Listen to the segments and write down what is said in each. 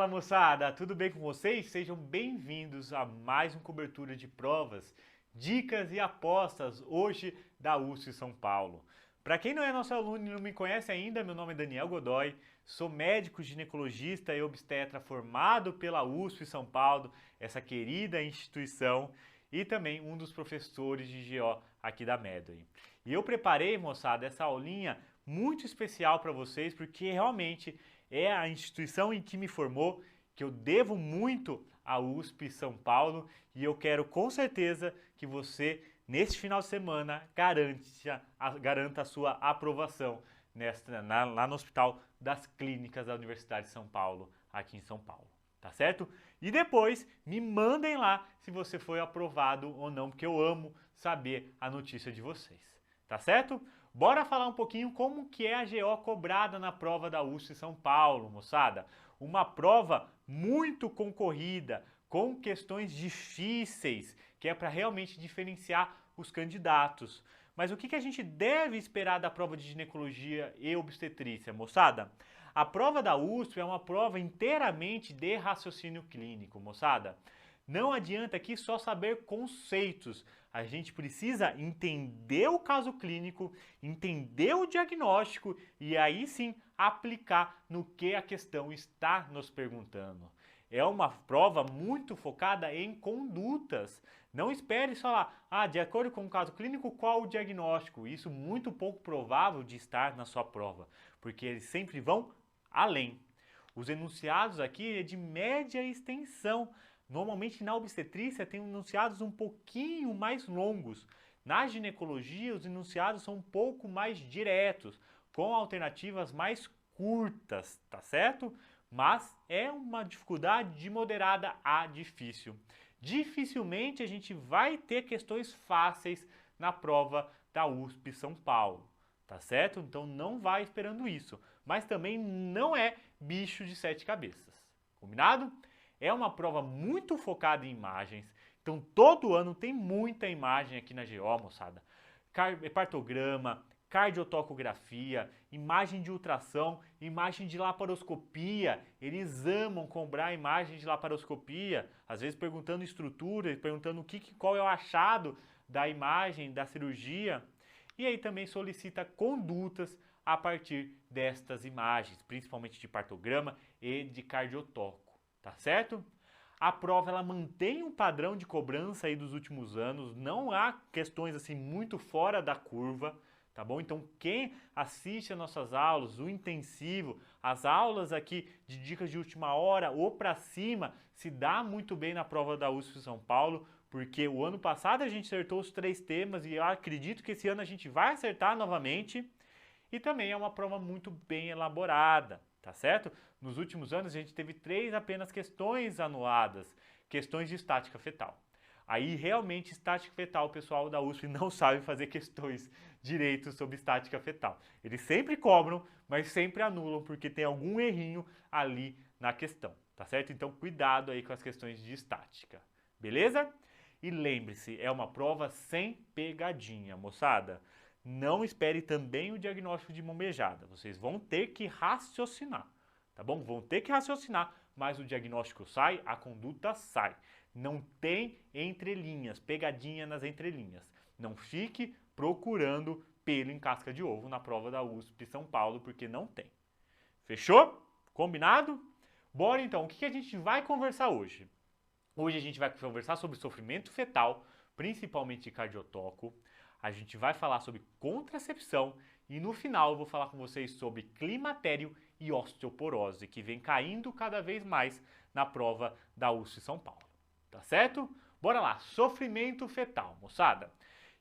Fala moçada, tudo bem com vocês? Sejam bem-vindos a mais uma cobertura de provas, dicas e apostas hoje da USP São Paulo. Para quem não é nosso aluno e não me conhece ainda, meu nome é Daniel Godoy, sou médico ginecologista e obstetra formado pela USP São Paulo, essa querida instituição, e também um dos professores de GO aqui da Medway. E eu preparei, moçada, essa aulinha muito especial para vocês, porque realmente é a instituição em que me formou, que eu devo muito à USP São Paulo, e eu quero com certeza que você, neste final de semana, garanta a sua aprovação lá no Hospital das Clínicas da Universidade de São Paulo, aqui em São Paulo. Tá certo? E depois me mandem lá se você foi aprovado ou não, porque eu amo saber a notícia de vocês. Tá certo? Bora falar um pouquinho como que é a GO cobrada na prova da USP São Paulo, moçada. Uma prova muito concorrida, com questões difíceis, que é para realmente diferenciar os candidatos. Mas o que a gente deve esperar da prova de ginecologia e obstetrícia, moçada? A prova da USP é uma prova inteiramente de raciocínio clínico, moçada. Não adianta aqui só saber conceitos, a gente precisa entender o caso clínico, entender o diagnóstico e aí sim aplicar no que a questão está nos perguntando. É uma prova muito focada em condutas. Não espere só lá, de acordo com o caso clínico, qual o diagnóstico? Isso muito pouco provável de estar na sua prova, porque eles sempre vão além. Os enunciados aqui é de média extensão. Normalmente na obstetrícia tem enunciados um pouquinho mais longos. Na ginecologia os enunciados são um pouco mais diretos, com alternativas mais curtas, tá certo? Mas é uma dificuldade de moderada a difícil. Dificilmente a gente vai ter questões fáceis na prova da USP São Paulo, tá certo? Então não vai esperando isso. Mas também não é bicho de sete cabeças, combinado? É uma prova muito focada em imagens, então todo ano tem muita imagem aqui na GO, moçada. Partograma, cardiotocografia, imagem de ultrassom, imagem de laparoscopia. Eles amam cobrar imagem de laparoscopia, às vezes perguntando estrutura, perguntando qual é o achado da imagem da cirurgia. E aí também solicita condutas a partir destas imagens, principalmente de partograma e de cardiotoco. Tá certo? A prova ela mantém um padrão de cobrança aí dos últimos anos, não há questões assim muito fora da curva, tá bom? Então quem assiste às nossas aulas, o intensivo, as aulas aqui de dicas de última hora ou para cima, se dá muito bem na prova da USP São Paulo, porque o ano passado a gente acertou os 3 temas e eu acredito que esse ano a gente vai acertar novamente. E também é uma prova muito bem elaborada, tá certo? Nos últimos anos a gente teve 3 apenas questões anuladas, questões de estática fetal. Aí realmente estática fetal o pessoal da USP não sabe fazer questões direito sobre estática fetal. Eles sempre cobram, mas sempre anulam porque tem algum errinho ali na questão, tá certo? Então cuidado aí com as questões de estática, beleza? E lembre-se, é uma prova sem pegadinha, moçada. Não espere também o diagnóstico de mão beijada. Vocês vão ter que raciocinar, tá bom? Vão ter que raciocinar, mas o diagnóstico sai, a conduta sai. Não tem entrelinhas, pegadinha nas entrelinhas. Não fique procurando pelo em casca de ovo na prova da USP São Paulo, porque não tem. Fechou? Combinado? Bora então, o que a gente vai conversar hoje? Hoje a gente vai conversar sobre sofrimento fetal, principalmente cardiotoco. A gente vai falar sobre contracepção e no final eu vou falar com vocês sobre climatério e osteoporose, que vem caindo cada vez mais na prova da USP São Paulo. Tá certo? Bora lá, sofrimento fetal, moçada.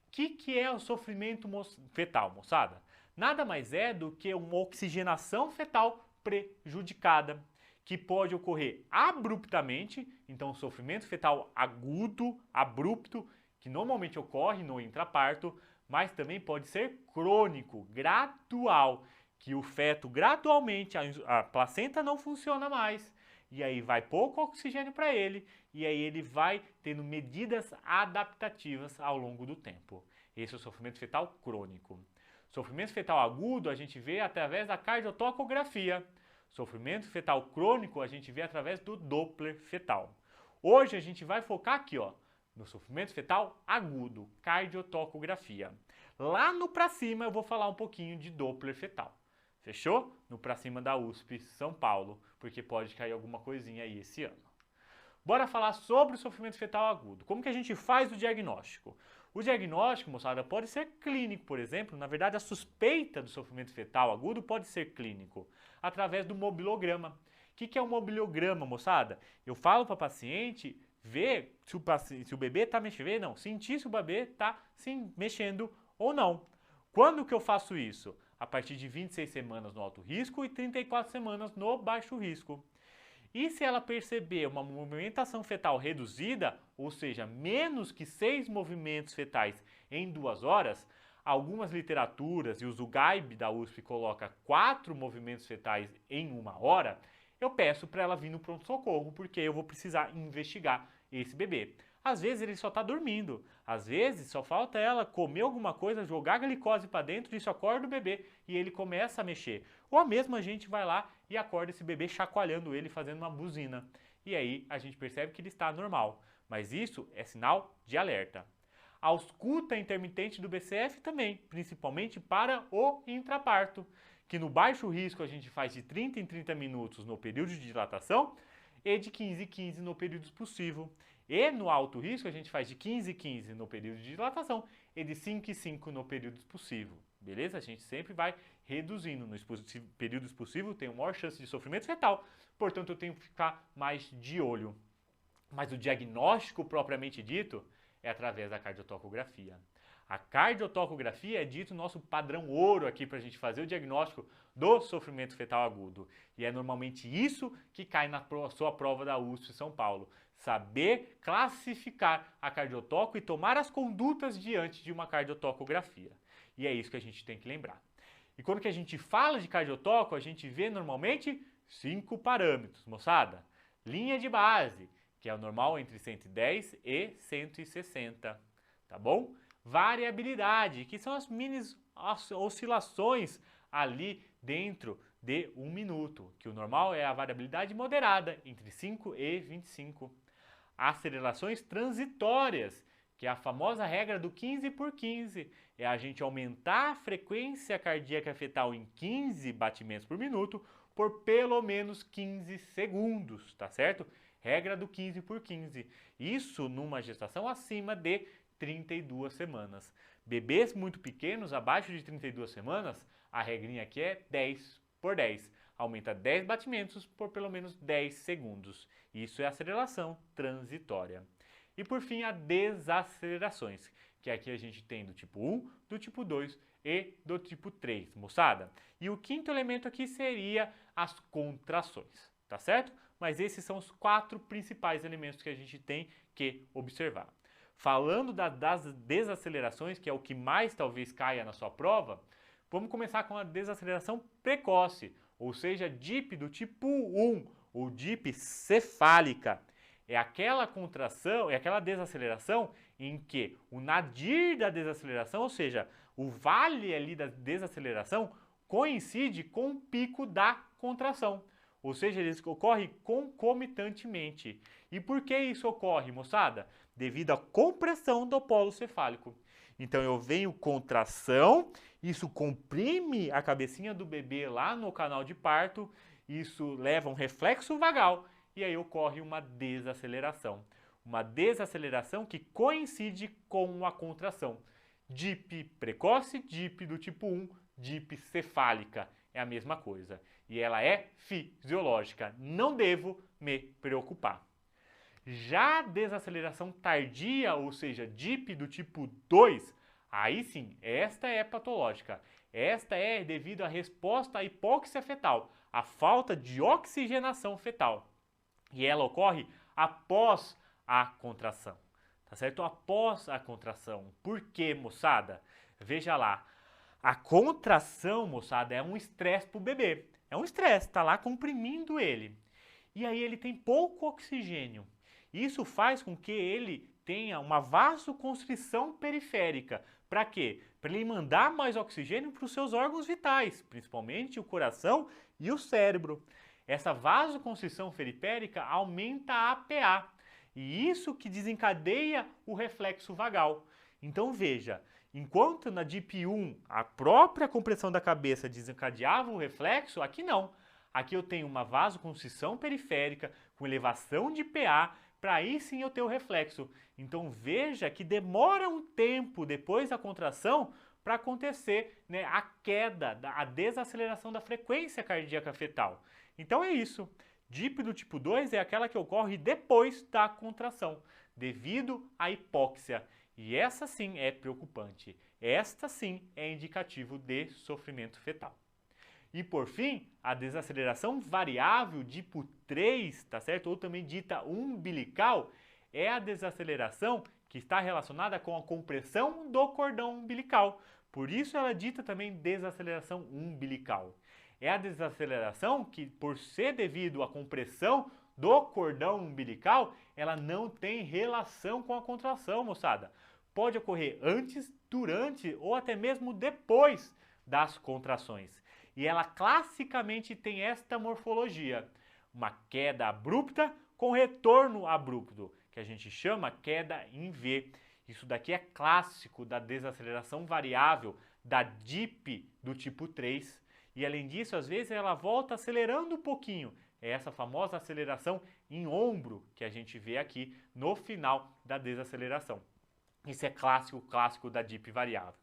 O que é o sofrimento fetal, moçada? Nada mais é do que uma oxigenação fetal prejudicada, que pode ocorrer abruptamente, então sofrimento fetal agudo, abrupto, que normalmente ocorre no intraparto, mas também pode ser crônico, gradual, que o feto gradualmente, a placenta não funciona mais, e aí vai pouco oxigênio para ele, e aí ele vai tendo medidas adaptativas ao longo do tempo. Esse é o sofrimento fetal crônico. Sofrimento fetal agudo a gente vê através da cardiotocografia. Sofrimento fetal crônico a gente vê através do Doppler fetal. Hoje a gente vai focar aqui, ó, no sofrimento fetal agudo, cardiotocografia. Lá no pra cima eu vou falar um pouquinho de Doppler fetal. Fechou? No pra cima da USP São Paulo, porque pode cair alguma coisinha aí esse ano. Bora falar sobre o sofrimento fetal agudo. Como que a gente faz o diagnóstico? O diagnóstico, moçada, pode ser clínico, por exemplo. Na verdade, a suspeita do sofrimento fetal agudo pode ser clínico, através do mobilograma. O que é um mobilograma, moçada? Eu falo para o paciente ver se o bebê está mexendo, não, sentir se o bebê está se mexendo ou não. Quando que eu faço isso? A partir de 26 semanas no alto risco e 34 semanas no baixo risco. E se ela perceber uma movimentação fetal reduzida, ou seja, menos que 6 movimentos fetais em 2 horas, algumas literaturas, e o Zugaib da USP coloca 4 movimentos fetais em 1 hora, eu peço para ela vir no pronto-socorro, porque eu vou precisar investigar esse bebê. Às vezes ele só está dormindo, às vezes só falta ela comer alguma coisa, jogar glicose para dentro, isso acorda o bebê e ele começa a mexer. Ou mesmo a gente vai lá e acorda esse bebê chacoalhando ele, fazendo uma buzina. E aí a gente percebe que ele está normal, mas isso é sinal de alerta. A ausculta intermitente do BCF também, principalmente para o intraparto, que no baixo risco a gente faz de 30 em 30 minutos no período de dilatação e de 15 em 15 no período expulsivo. E no alto risco a gente faz de 15 em 15 no período de dilatação e de 5 em 5 no período expulsivo. Beleza? A gente sempre vai reduzindo. No período expulsivo tem uma maior chance de sofrimento fetal, portanto eu tenho que ficar mais de olho. Mas o diagnóstico propriamente dito é através da cardiotocografia. A cardiotocografia é dito nosso padrão ouro aqui para a gente fazer o diagnóstico do sofrimento fetal agudo. E é normalmente isso que cai na sua prova da USP São Paulo. Saber classificar a cardiotoco e tomar as condutas diante de uma cardiotocografia. E é isso que a gente tem que lembrar. E quando que a gente fala de cardiotoco, a gente vê normalmente 5 parâmetros, moçada. Linha de base, que é o normal entre 110 e 160, tá bom? Variabilidade, que são as mini oscilações ali dentro de 1 minuto, que o normal é a variabilidade moderada, entre 5 e 25. Acelerações transitórias, que é a famosa regra do 15 por 15, é a gente aumentar a frequência cardíaca fetal em 15 batimentos por minuto por pelo menos 15 segundos, tá certo? Regra do 15 por 15. Isso numa gestação acima de 32 semanas. Bebês muito pequenos, abaixo de 32 semanas, a regrinha aqui é 10 por 10. Aumenta 10 batimentos por pelo menos 10 segundos. Isso é aceleração transitória. E por fim, as desacelerações, que aqui a gente tem do tipo 1, do tipo 2 e do tipo 3, moçada. E o quinto elemento aqui seria as contrações, tá certo? Mas esses são os 4 principais elementos que a gente tem que observar. Falando das desacelerações, que é o que mais talvez caia na sua prova, vamos começar com a desaceleração precoce, ou seja, DIP do tipo 1, ou DIP cefálica. É aquela contração, é aquela desaceleração em que o nadir da desaceleração, ou seja, o vale ali da desaceleração, coincide com o pico da contração. Ou seja, eles ocorrem concomitantemente. E por que isso ocorre, moçada? Devido à compressão do polo cefálico. Então eu venho contração, isso comprime a cabecinha do bebê lá no canal de parto, isso leva a um reflexo vagal e aí ocorre uma desaceleração. Uma desaceleração que coincide com a contração. DIP precoce, DIP do tipo 1, DIP cefálica. É a mesma coisa. E ela é fisiológica. Não devo me preocupar. Já a desaceleração tardia, ou seja, DIP do tipo 2, aí sim, esta é patológica. Esta é devido à resposta à hipóxia fetal, à falta de oxigenação fetal. E ela ocorre após a contração, tá certo? Após a contração. Por quê, moçada? Veja lá, a contração, moçada, é um estresse para o bebê. É um estresse, tá lá comprimindo ele. E aí ele tem pouco oxigênio. Isso faz com que ele tenha uma vasoconstrição periférica. Para quê? Para ele mandar mais oxigênio para os seus órgãos vitais, principalmente o coração e o cérebro. Essa vasoconstrição periférica aumenta a APA, e isso que desencadeia o reflexo vagal. Então veja, enquanto na DIP-1 a própria compressão da cabeça desencadeava o reflexo, aqui não. Aqui eu tenho uma vasoconstrição periférica com elevação de PA, para aí sim eu ter o reflexo. Então veja que demora um tempo depois da contração para acontecer, né, a queda, a desaceleração da frequência cardíaca fetal. Então é isso. DIP do tipo 2 é aquela que ocorre depois da contração, devido à hipóxia. E essa sim é preocupante. Esta sim é indicativo de sofrimento fetal. E por fim, a desaceleração variável tipo 3, tá certo? Ou também dita umbilical, é a desaceleração que está relacionada com a compressão do cordão umbilical. Por isso ela é dita também desaceleração umbilical. É a desaceleração que, por ser devido à compressão do cordão umbilical, ela não tem relação com a contração, moçada. Pode ocorrer antes, durante ou até mesmo depois das contrações. E ela classicamente tem esta morfologia, uma queda abrupta com retorno abrupto, que a gente chama queda em V. Isso daqui é clássico da desaceleração variável da DIP do tipo 3. E além disso, às vezes ela volta acelerando um pouquinho. É essa famosa aceleração em ombro que a gente vê aqui no final da desaceleração. Isso é clássico da DIP variável.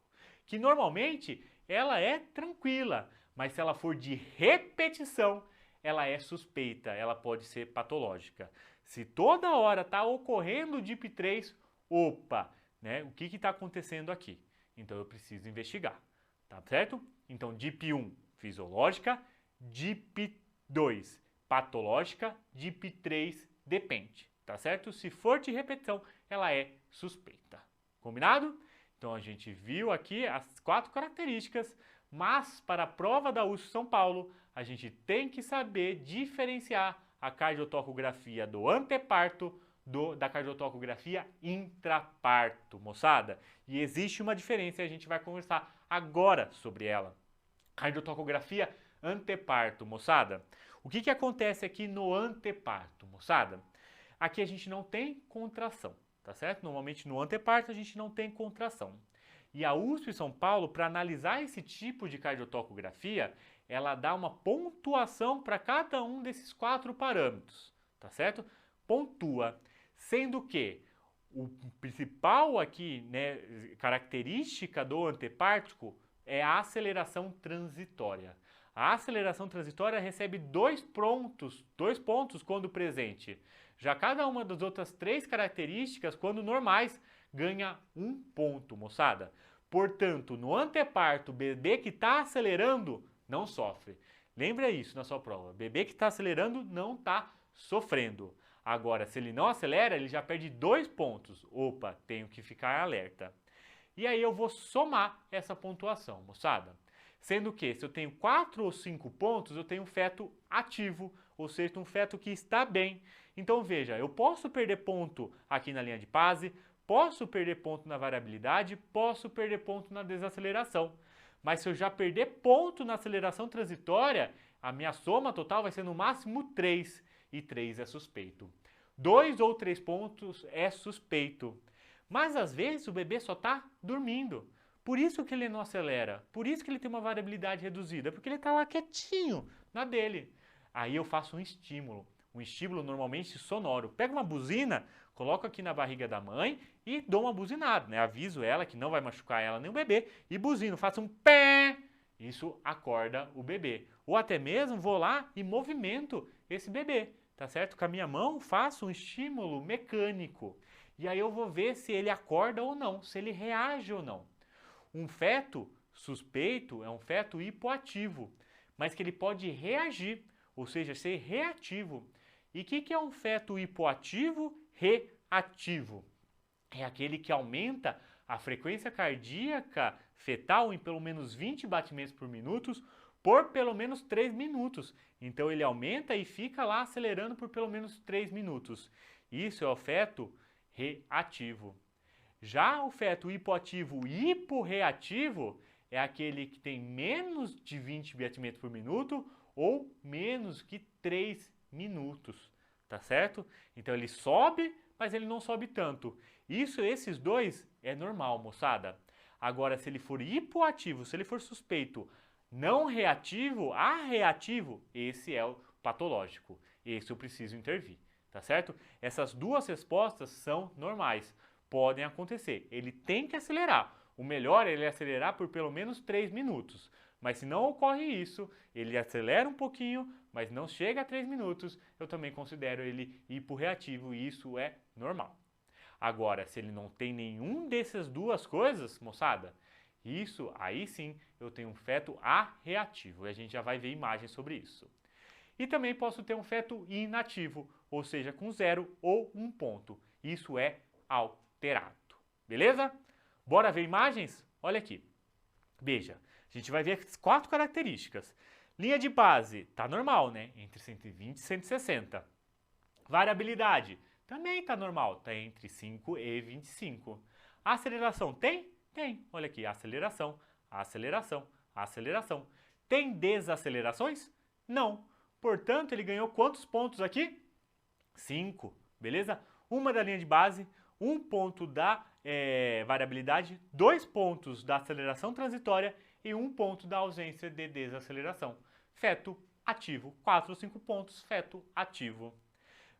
Que normalmente ela é tranquila, mas se ela for de repetição, ela é suspeita, ela pode ser patológica. Se toda hora está ocorrendo o DIP3, opa, né? O que está acontecendo aqui? Então eu preciso investigar, tá certo? Então DIP1 fisiológica, DIP2 patológica, DIP3 depende, tá certo? Se for de repetição, ela é suspeita. Combinado? Então a gente viu aqui as 4 características, mas para a prova da USP São Paulo, a gente tem que saber diferenciar a cardiotocografia do anteparto da cardiotocografia intraparto, moçada. E existe uma diferença e a gente vai conversar agora sobre ela. Cardiotocografia anteparto, moçada. O que acontece aqui no anteparto, moçada? Aqui a gente não tem contração, tá certo? Normalmente no anteparto a gente não tem contração. E a USP São Paulo, para analisar esse tipo de cardiotocografia, ela dá uma pontuação para cada um desses 4 parâmetros, tá certo? Pontua, sendo que o principal aqui, né, característica do antepártico é a aceleração transitória. A aceleração transitória recebe 2 pontos quando presente. Já cada uma das outras 3 características, quando normais, ganha 1 ponto, moçada. Portanto, no anteparto, o bebê que está acelerando não sofre. Lembra isso na sua prova. Bebê que está acelerando não está sofrendo. Agora, se ele não acelera, ele já perde 2 pontos. Opa, tenho que ficar alerta. E aí eu vou somar essa pontuação, moçada. Sendo que, se eu tenho 4 ou 5 pontos, eu tenho um feto ativo, ou seja, um feto que está bem. Então, veja, eu posso perder ponto aqui na linha de Pase, posso perder ponto na variabilidade, posso perder ponto na desaceleração. Mas se eu já perder ponto na aceleração transitória, a minha soma total vai ser no máximo 3. E 3 é suspeito. 2 ou 3 pontos é suspeito. Mas às vezes o bebê só está dormindo. Por isso que ele não acelera. Por isso que ele tem uma variabilidade reduzida. Porque ele está lá quietinho na dele. Aí eu faço um estímulo. Um estímulo normalmente sonoro. Pego uma buzina, coloco aqui na barriga da mãe e dou uma buzinada, né? Aviso ela que não vai machucar ela nem o bebê e buzino, faço um pé. Isso acorda o bebê. Ou até mesmo vou lá e movimento esse bebê, tá certo? Com a minha mão faço um estímulo mecânico. E aí eu vou ver se ele acorda ou não, se ele reage ou não. Um feto suspeito é um feto hipoativo, mas que ele pode reagir, ou seja, ser reativo. E o que é um feto hipoativo reativo? É aquele que aumenta a frequência cardíaca fetal em pelo menos 20 batimentos por minuto por pelo menos 3 minutos. Então ele aumenta e fica lá acelerando por pelo menos 3 minutos. Isso é o feto reativo. Já o feto hipoativo hiporreativo é aquele que tem menos de 20 batimentos por minuto ou menos que 3 minutos, tá certo? Então ele sobe, mas ele não sobe tanto. Esses dois é normal, moçada. Agora, se ele for hipoativo, se ele for suspeito, não reativo, reativo, esse é o patológico. Esse eu preciso intervir, tá certo? Essas duas respostas são normais, podem acontecer. Ele tem que acelerar. O melhor é ele acelerar por pelo menos 3 minutos. Mas se não ocorre isso, ele acelera um pouquinho, mas não chega a 3 minutos, eu também considero ele hiporreativo e isso é normal. Agora, se ele não tem nenhum dessas duas coisas, moçada, isso aí sim eu tenho um feto arreativo e a gente já vai ver imagens sobre isso. E também posso ter um feto inativo, ou seja, com 0 ou 1 ponto. Isso é alterado. Beleza? Bora ver imagens? Olha aqui. Veja, a gente vai ver as 4 características. Linha de base, tá normal, né? Entre 120 e 160. Variabilidade, também tá normal, tá entre 5 e 25. Aceleração, tem? Tem. Olha aqui, aceleração, aceleração, aceleração. Tem desacelerações? Não. Portanto, ele ganhou quantos pontos aqui? 5, beleza? Uma da linha de base, 1 ponto da variabilidade, 2 pontos da aceleração transitória e 1 ponto da ausência de desaceleração. Feto ativo, 4 ou 5 pontos, feto ativo.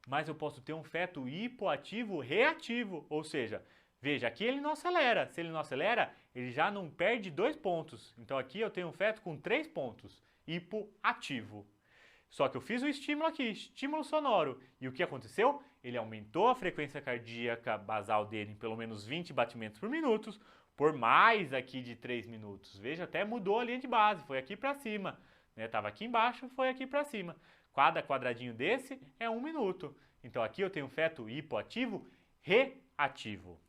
Mas eu posso ter um feto hipoativo reativo, ou seja, veja, aqui ele não acelera. Se ele não acelera, ele já não perde 2 pontos. Então aqui eu tenho um feto com 3 pontos, hipoativo. Só que eu fiz o estímulo aqui, estímulo sonoro. E o que aconteceu? Ele aumentou a frequência cardíaca basal dele em pelo menos 20 batimentos por minuto, por mais aqui de 3 minutos. Veja, até mudou a linha de base, foi aqui para cima. Estava aqui embaixo, foi aqui para cima. Cada quadradinho desse é 1 minuto. Então aqui eu tenho feto hipoativo reativo.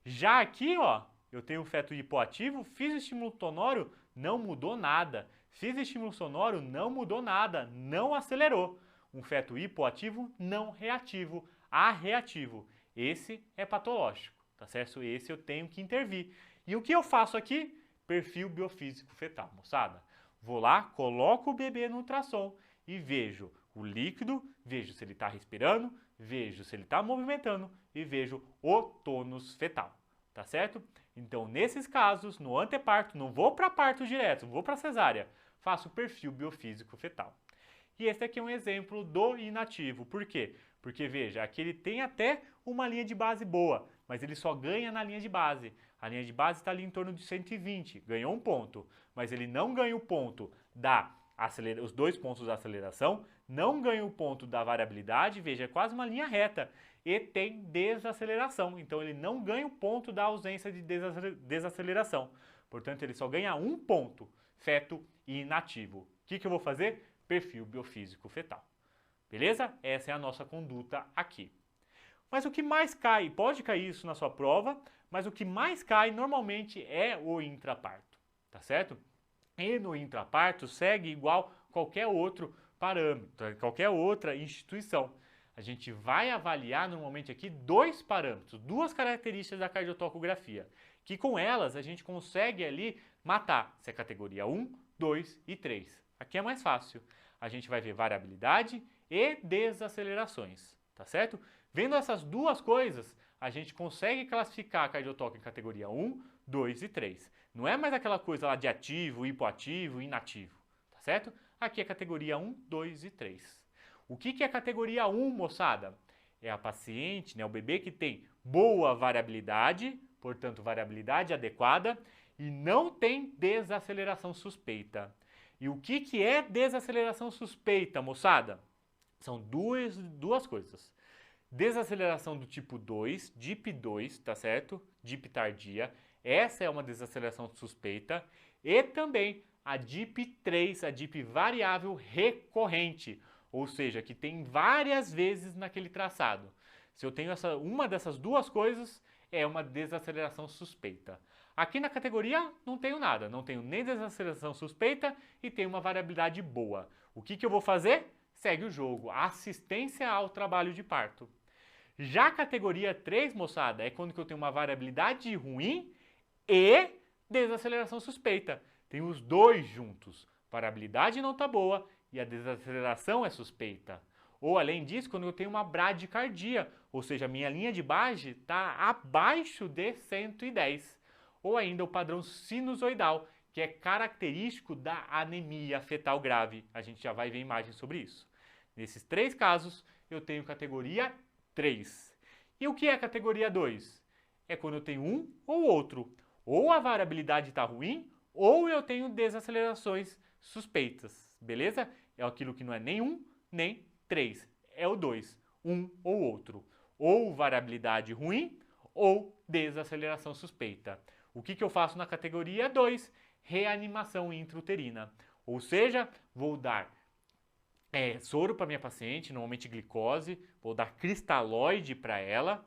Já aqui, ó, eu tenho feto hipoativo, fiz o estímulo sonoro, não mudou nada. Fiz estímulo sonoro, não mudou nada, não acelerou. Um feto hipoativo não reativo, arreativo. Esse é patológico, tá certo? Esse eu tenho que intervir. E o que eu faço aqui? Perfil biofísico fetal, moçada. Vou lá, coloco o bebê no ultrassom e vejo o líquido, vejo se ele está respirando, vejo se ele está movimentando e vejo o tônus fetal, tá certo? Então, nesses casos, no anteparto, não vou para parto direto, vou para cesárea, faço o perfil biofísico fetal. E esse aqui é um exemplo do inativo. Por quê? Porque, veja, aqui ele tem até uma linha de base boa, mas ele só ganha na linha de base. A linha de base está ali em torno de 120, ganhou 1 ponto, mas ele não ganha o ponto os 2 pontos da aceleração, não ganha o ponto da variabilidade, veja, é quase uma linha reta, e tem desaceleração, então ele não ganha o ponto da ausência de desaceleração. Portanto, ele só ganha 1 ponto, feto inativo. O que eu vou fazer? Perfil biofísico fetal. Beleza? Essa é a nossa conduta aqui. Mas o que mais cai, pode cair isso na sua prova, mas o que mais cai normalmente é o intraparto, tá certo? E no intraparto segue igual qualquer outro parâmetro, qualquer outra instituição. A gente vai avaliar normalmente aqui 2 parâmetros, 2 características da cardiotocografia, que com elas a gente consegue ali matar se é categoria 1, 2 e 3. Aqui é mais fácil. A gente vai ver variabilidade e desacelerações, tá certo? Vendo essas 2 coisas, a gente consegue classificar a cardiotoque em categoria 1, 2 e 3. Não é mais aquela coisa lá de ativo, hipoativo, inativo, tá certo? Aqui é categoria 1, 2 e 3. O que é categoria 1, moçada? É a paciente, o bebê que tem boa variabilidade, portanto variabilidade adequada, e não tem desaceleração suspeita. E o que é desaceleração suspeita, moçada? São duas coisas. Desaceleração do tipo 2, DIP2, tá certo? DIP tardia. Essa é uma desaceleração suspeita. E também a DIP3, a DIP variável recorrente. Ou seja, que tem várias vezes naquele traçado. Se eu tenho uma dessas 2 coisas, é uma desaceleração suspeita. Aqui na categoria não tenho nada, não tenho nem desaceleração suspeita e tenho uma variabilidade boa. O que eu vou fazer? Segue o jogo, assistência ao trabalho de parto. Já a categoria 3, moçada, é quando eu tenho uma variabilidade ruim e desaceleração suspeita. Tem os 2 juntos. Variabilidade não está boa e a desaceleração é suspeita. Ou, além disso, quando eu tenho uma bradicardia, ou seja, a minha linha de base está abaixo de 110. Ou ainda o padrão sinusoidal, que é característico da anemia fetal grave. A gente já vai ver imagens sobre isso. Nesses 3 casos, eu tenho categoria 3. E o que é categoria 2? É quando eu tenho um ou outro. Ou a variabilidade está ruim, ou eu tenho desacelerações suspeitas. Beleza? É aquilo que não é nem 1, nem 3. É o 2. Um ou outro. Ou variabilidade ruim, ou desaceleração suspeita. O que eu faço na categoria 2? Reanimação intrauterina. Ou seja, vou dar soro para minha paciente, normalmente glicose, vou dar cristalóide para ela,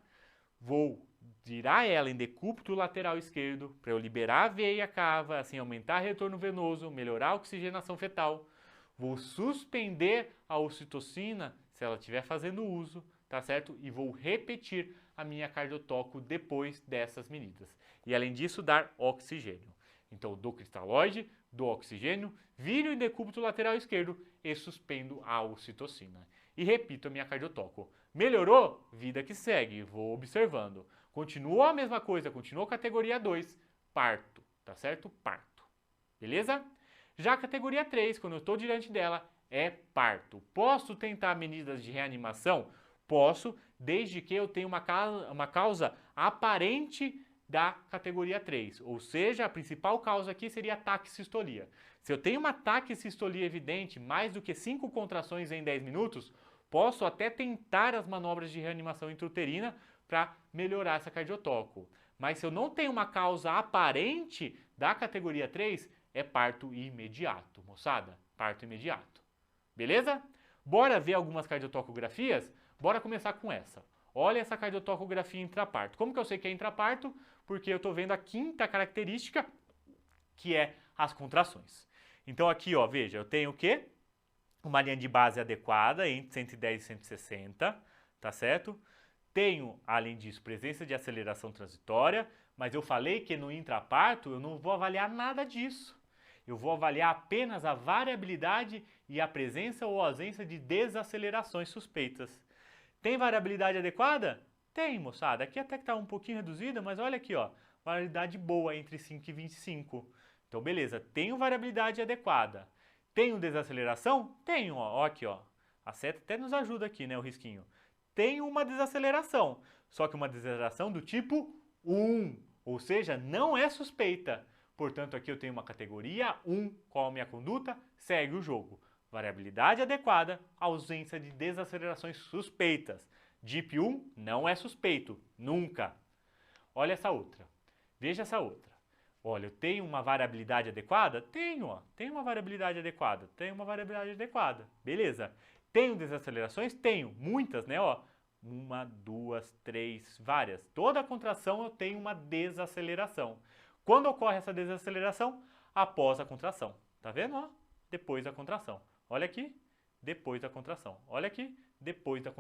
vou virar ela em decúbito lateral esquerdo para eu liberar a veia cava, assim aumentar retorno venoso, melhorar a oxigenação fetal. Vou suspender a ocitocina se ela estiver fazendo uso, tá certo? E vou repetir a minha cardiotoco depois dessas medidas. E além disso, dar oxigênio. Então, dou cristalóide, dou oxigênio, viro em decúbito lateral esquerdo e suspendo a ocitocina. E repito a minha cardiotoco. Melhorou? Vida que segue, vou observando. Continuou a mesma coisa, continuou categoria 2, parto, tá certo? Parto. Beleza? Já a categoria 3, quando eu estou diante dela, é parto. Posso tentar medidas de reanimação? Posso, desde que eu tenha uma causa aparente da categoria 3, ou seja, a principal causa aqui seria a taquissistolia. Se eu tenho uma taquissistolia evidente, mais do que 5 contrações em 10 minutos, posso até tentar as manobras de reanimação intrauterina para melhorar essa cardiotoco. Mas se eu não tenho uma causa aparente da categoria 3, é parto imediato, moçada, parto imediato. Beleza? Bora ver algumas cardiotocografias? Bora começar com essa. Olha essa cardiotocografia intraparto. Como que eu sei que é intraparto? Porque eu estou vendo a 5ª característica, que é as contrações. Então aqui, ó, veja, eu tenho o quê? Uma linha de base adequada entre 110 e 160, tá certo? Tenho, além disso, presença de aceleração transitória, mas eu falei que no intraparto eu não vou avaliar nada disso. Eu vou avaliar apenas a variabilidade e a presença ou ausência de desacelerações suspeitas. Tem variabilidade adequada? Tem, moçada. Aqui até que está um pouquinho reduzida, mas olha aqui, ó, variabilidade boa entre 5 e 25. Então, beleza, tenho variabilidade adequada. Tenho desaceleração? Tenho, ó, aqui, ó. A seta até nos ajuda aqui, né, o risquinho. Tenho uma desaceleração, só que uma desaceleração do tipo 1, ou seja, não é suspeita. Portanto, aqui eu tenho uma categoria 1. Qual a minha conduta? Segue o jogo. Variabilidade adequada, ausência de desacelerações suspeitas. DIP1 não é suspeito, nunca. Olha essa outra. Veja essa outra. Olha, eu tenho uma variabilidade adequada? Tenho, ó. Tenho uma variabilidade adequada. Tenho uma variabilidade adequada. Beleza. Tenho desacelerações? Tenho. Muitas, né, ó. 1, 2, 3, várias. Toda contração eu tenho uma desaceleração. Quando ocorre essa desaceleração? Após a contração. Tá vendo, ó? Depois da contração. Olha aqui, depois da contração. Olha aqui, depois da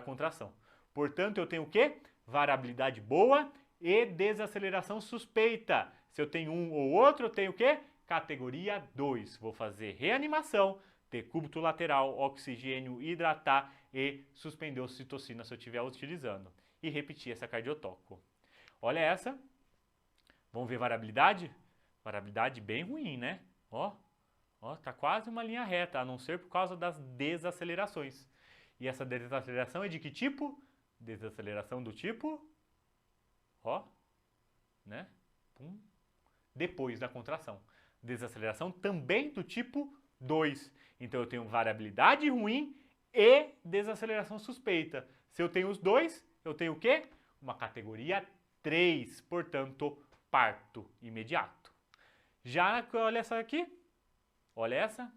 contração. Portanto, eu tenho o quê? Variabilidade boa e desaceleração suspeita. Se eu tenho um ou outro, eu tenho o quê? Categoria 2. Vou fazer reanimação, decúbito lateral, oxigênio, hidratar e suspender a ocitocina se eu estiver utilizando. E repetir essa cardiotoco. Olha essa. Vamos ver variabilidade? Variabilidade bem ruim, né? Ó. Ó, tá quase uma linha reta, a não ser por causa das desacelerações. E essa desaceleração é de que tipo? Desaceleração do tipo, ó, né? Pum. Depois da contração. Desaceleração também do tipo 2. Então eu tenho variabilidade ruim e desaceleração suspeita. Se eu tenho os dois, eu tenho o quê? Uma categoria 3, portanto, parto imediato. Já olha essa aqui. Olha essa.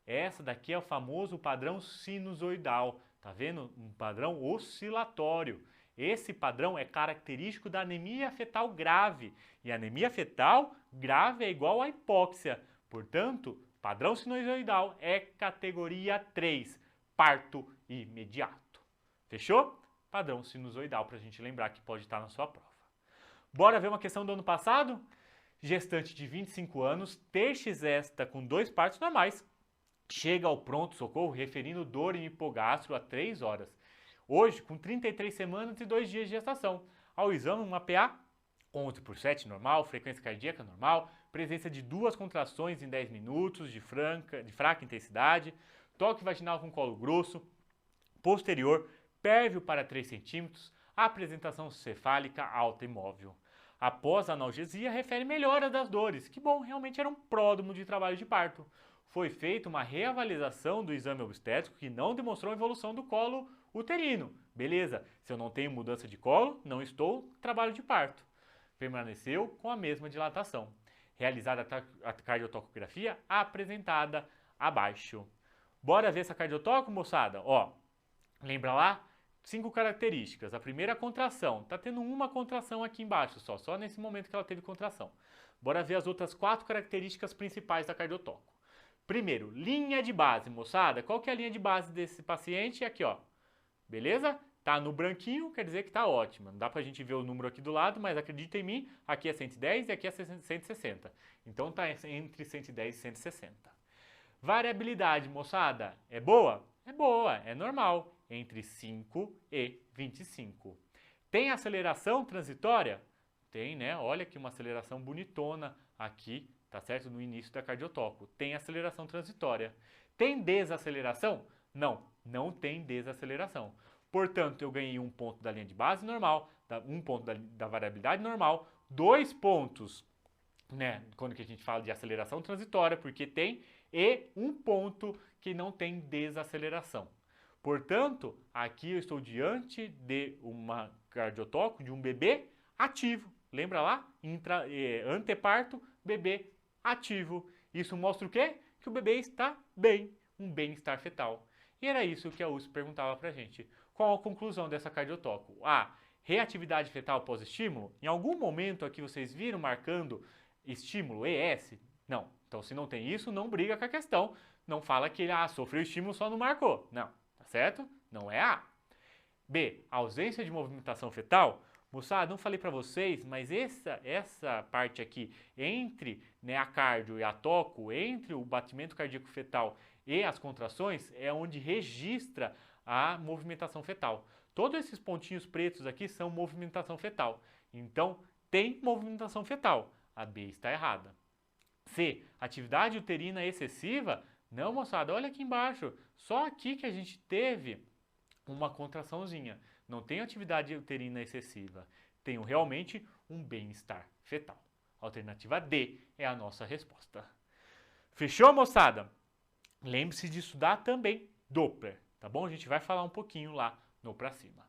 Essa daqui é o famoso padrão sinusoidal. Tá vendo? Um padrão oscilatório. Esse padrão é característico da anemia fetal grave. E a anemia fetal grave é igual à hipóxia. Portanto, padrão sinusoidal é categoria 3, parto imediato. Fechou? Padrão sinusoidal para a gente lembrar que pode estar na sua prova. Bora ver uma questão do ano passado? Gestante de 25 anos, TX esta com 2 partos normais, chega ao pronto-socorro referindo dor em hipogastro há 3 horas. Hoje, com 33 semanas e 2 dias de gestação. Ao exame, uma PA 11/7 normal, frequência cardíaca normal, presença de 2 contrações em 10 minutos, de fraca intensidade, toque vaginal com colo grosso, posterior, pérvio para 3 centímetros, apresentação cefálica alta e móvel. Após a analgesia, refere melhora das dores. Que bom, realmente era um pródromo de trabalho de parto. Foi feita uma reavaliação do exame obstétrico que não demonstrou evolução do colo uterino. Beleza, se eu não tenho mudança de colo, não estou em trabalho de parto. Permaneceu com a mesma dilatação. Realizada a cardiotocografia apresentada abaixo. Bora ver essa cardiotoco, moçada? Ó, lembra lá? 5 características. A primeira, a contração. Tá tendo uma contração aqui embaixo só nesse momento que ela teve contração. Bora ver as outras 4 características principais da cardiotoco. Primeiro, linha de base, moçada. Qual que é a linha de base desse paciente? Aqui, ó. Beleza? Tá no branquinho, quer dizer que tá ótima. Não dá pra gente ver o número aqui do lado, mas acredita em mim, aqui é 110 e aqui é 160. Então tá entre 110 e 160. Variabilidade, moçada, é boa? É boa, é normal, entre 5 e 25. Tem aceleração transitória? Tem, né? Olha aqui uma aceleração bonitona aqui, tá certo? No início da cardiotoco. Tem aceleração transitória. Tem desaceleração? Não, não tem desaceleração. Portanto, eu ganhei 1 ponto da linha de base normal, 1 ponto da variabilidade normal, 2 pontos, né, quando que a gente fala de aceleração transitória, porque tem, e 1 ponto que não tem desaceleração. Portanto, aqui eu estou diante de uma cardiotoco, de um bebê ativo. Lembra lá? Anteparto, bebê ativo. Isso mostra o quê? Que o bebê está bem, um bem-estar fetal. E era isso que a USP perguntava pra gente. Qual a conclusão dessa cardiotoco? A. Reatividade fetal pós-estímulo? Em algum momento aqui vocês viram marcando estímulo ES? Não. Então se não tem isso, não briga com a questão. Não fala que ele sofreu estímulo, só não marcou. Não. Tá certo? Não é A. B. Ausência de movimentação fetal? Moçada, não falei para vocês, mas essa parte aqui entre, né, a cardio e a toco, entre o batimento cardíaco fetal e as contrações, é onde registra a movimentação fetal. Todos esses pontinhos pretos aqui são movimentação fetal. Então, tem movimentação fetal. A B está errada. C. Atividade uterina excessiva? Não, moçada, olha aqui embaixo. Só aqui que a gente teve uma contraçãozinha. Não tem atividade uterina excessiva. Tenho realmente um bem-estar fetal. Alternativa D é a nossa resposta. Fechou, moçada? Lembre-se de estudar também Doppler, tá bom? A gente vai falar um pouquinho lá no Pra Cima.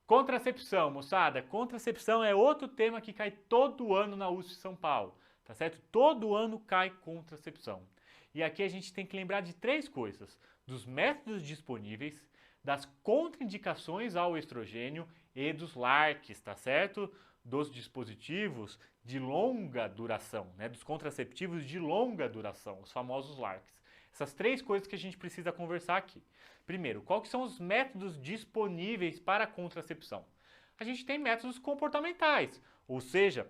Contracepção, moçada. Contracepção é outro tema que cai todo ano na USP São Paulo, tá certo? Todo ano cai contracepção. E aqui a gente tem que lembrar de 3 coisas: dos métodos disponíveis, das contraindicações ao estrogênio e dos LARCs, tá certo? Dos dispositivos de longa duração, né? Dos contraceptivos de longa duração, os famosos LARCs. Essas 3 coisas que a gente precisa conversar aqui. Primeiro, quais são os métodos disponíveis para a contracepção? A gente tem métodos comportamentais, ou seja,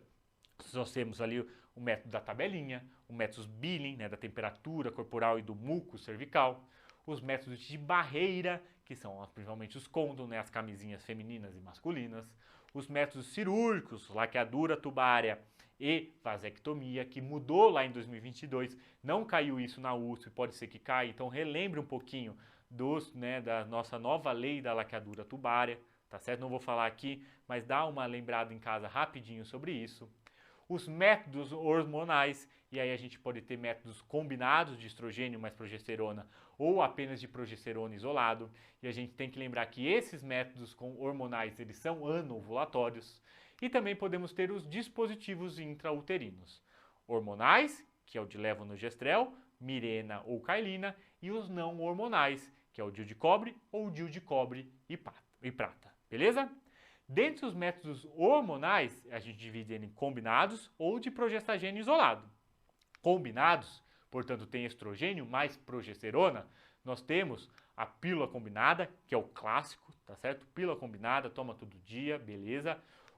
nós temos ali o método da tabelinha, o método Billing, né, da temperatura corporal e do muco cervical, os métodos de barreira, que são principalmente os condom, né, as camisinhas femininas e masculinas, os métodos cirúrgicos, laqueadura tubária e vasectomia, que mudou lá em 2022, não caiu isso na USP, pode ser que caia, então relembre um pouquinho da nossa nova lei da laqueadura tubária, tá certo? Não vou falar aqui, mas dá uma lembrada em casa rapidinho sobre isso. Os métodos hormonais, e aí a gente pode ter métodos combinados de estrogênio mais progesterona ou apenas de progesterona isolado, e a gente tem que lembrar que esses métodos hormonais, eles são anovulatórios, e também podemos ter os dispositivos intrauterinos, hormonais, que é o de levonorgestrel, Mirena ou Cailina, e os não hormonais, que é o DIU de cobre ou o DIU de cobre e prata, beleza? Dentre os métodos hormonais, a gente divide em combinados ou de progestagênio isolado. Combinados, portanto, tem estrogênio mais progesterona, nós temos a pílula combinada, que é o clássico, tá certo? Pílula combinada, toma todo dia, beleza.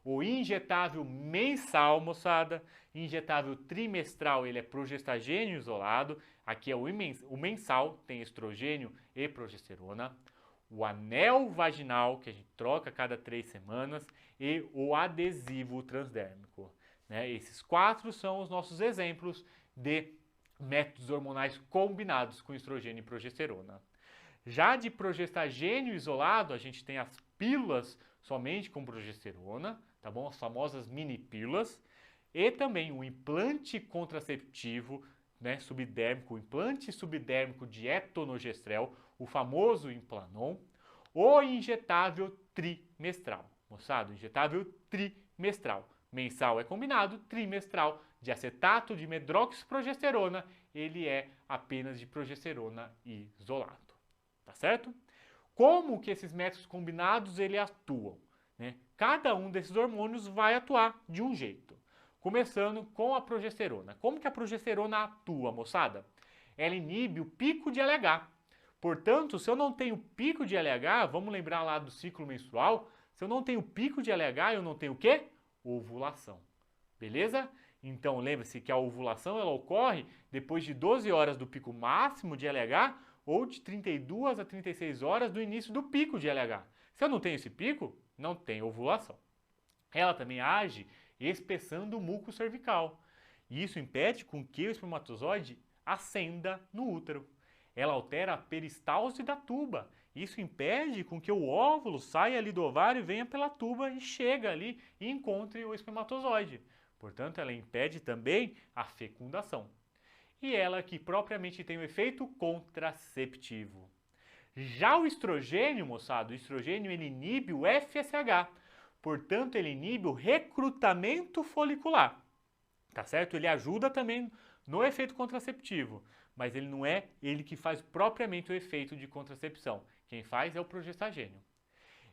O injetável mensal, moçada, injetável trimestral, ele é progestagênio isolado. Aqui é o mensal, tem estrogênio e progesterona. O anel vaginal, que a gente troca a cada 3 semanas, e o adesivo transdérmico. Né? Esses 4 são os nossos exemplos de métodos hormonais combinados com estrogênio e progesterona. Já de progestagênio isolado, a gente tem as pílulas somente com progesterona, tá bom? As famosas mini pílulas, e também o implante contraceptivo, né, subdérmico, o implante subdérmico de etonogestrel, o famoso Implanon, o injetável trimestral. Moçada, o injetável trimestral. Mensal é combinado, trimestral de acetato de medroxiprogesterona, ele é apenas de progesterona isolado. Tá certo? Como que esses métodos combinados ele atuam? Né? Cada um desses hormônios vai atuar de um jeito. Começando com a progesterona. Como que a progesterona atua, moçada? Ela inibe o pico de LH. Portanto, se eu não tenho pico de LH, vamos lembrar lá do ciclo menstrual, se eu não tenho pico de LH, eu não tenho o quê? Ovulação. Beleza? Então, lembre-se que a ovulação ela ocorre depois de 12 horas do pico máximo de LH ou de 32 a 36 horas do início do pico de LH. Se eu não tenho esse pico, não tem ovulação. Ela também age espessando o muco cervical. E isso impede com que o espermatozoide ascenda no útero. Ela altera a peristalse da tuba. Isso impede com que o óvulo saia ali do ovário, venha pela tuba e chega ali e encontre o espermatozoide. Portanto, ela impede também a fecundação. E ela que propriamente tem o efeito contraceptivo. Já o estrogênio, moçada, o estrogênio ele inibe o FSH. Portanto, ele inibe o recrutamento folicular. Tá certo? Ele ajuda também no efeito contraceptivo, mas ele não é ele que faz propriamente o efeito de contracepção. Quem faz é o progestagênio.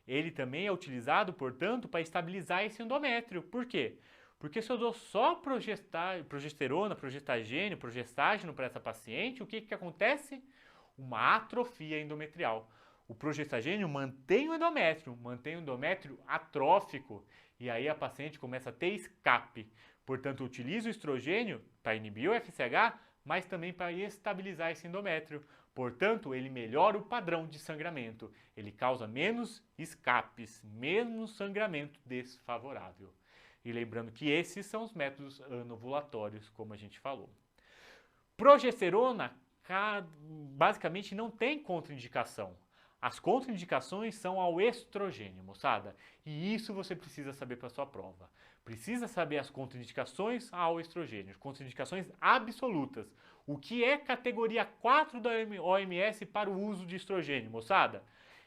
Ele também é utilizado, portanto, para estabilizar esse endométrio. Por quê? Porque se eu dou só progesterona, progestagênio, progestágeno para essa paciente, o que acontece? Uma atrofia endometrial. O progestagênio mantém o endométrio atrófico, e aí a paciente começa a ter escape. Portanto, utiliza o estrogênio para inibir o FSH, mas também para estabilizar esse endométrio. Portanto, ele melhora o padrão de sangramento. Ele causa menos escapes, menos sangramento desfavorável. E lembrando que esses são os métodos anovulatórios, como a gente falou. Progesterona basicamente não tem contraindicação. As contraindicações são ao estrogênio, moçada. E isso você precisa saber para a sua prova. Precisa saber as contraindicações ao estrogênio, contraindicações absolutas. O que é categoria 4 da OMS para o uso de estrogênio, moçada?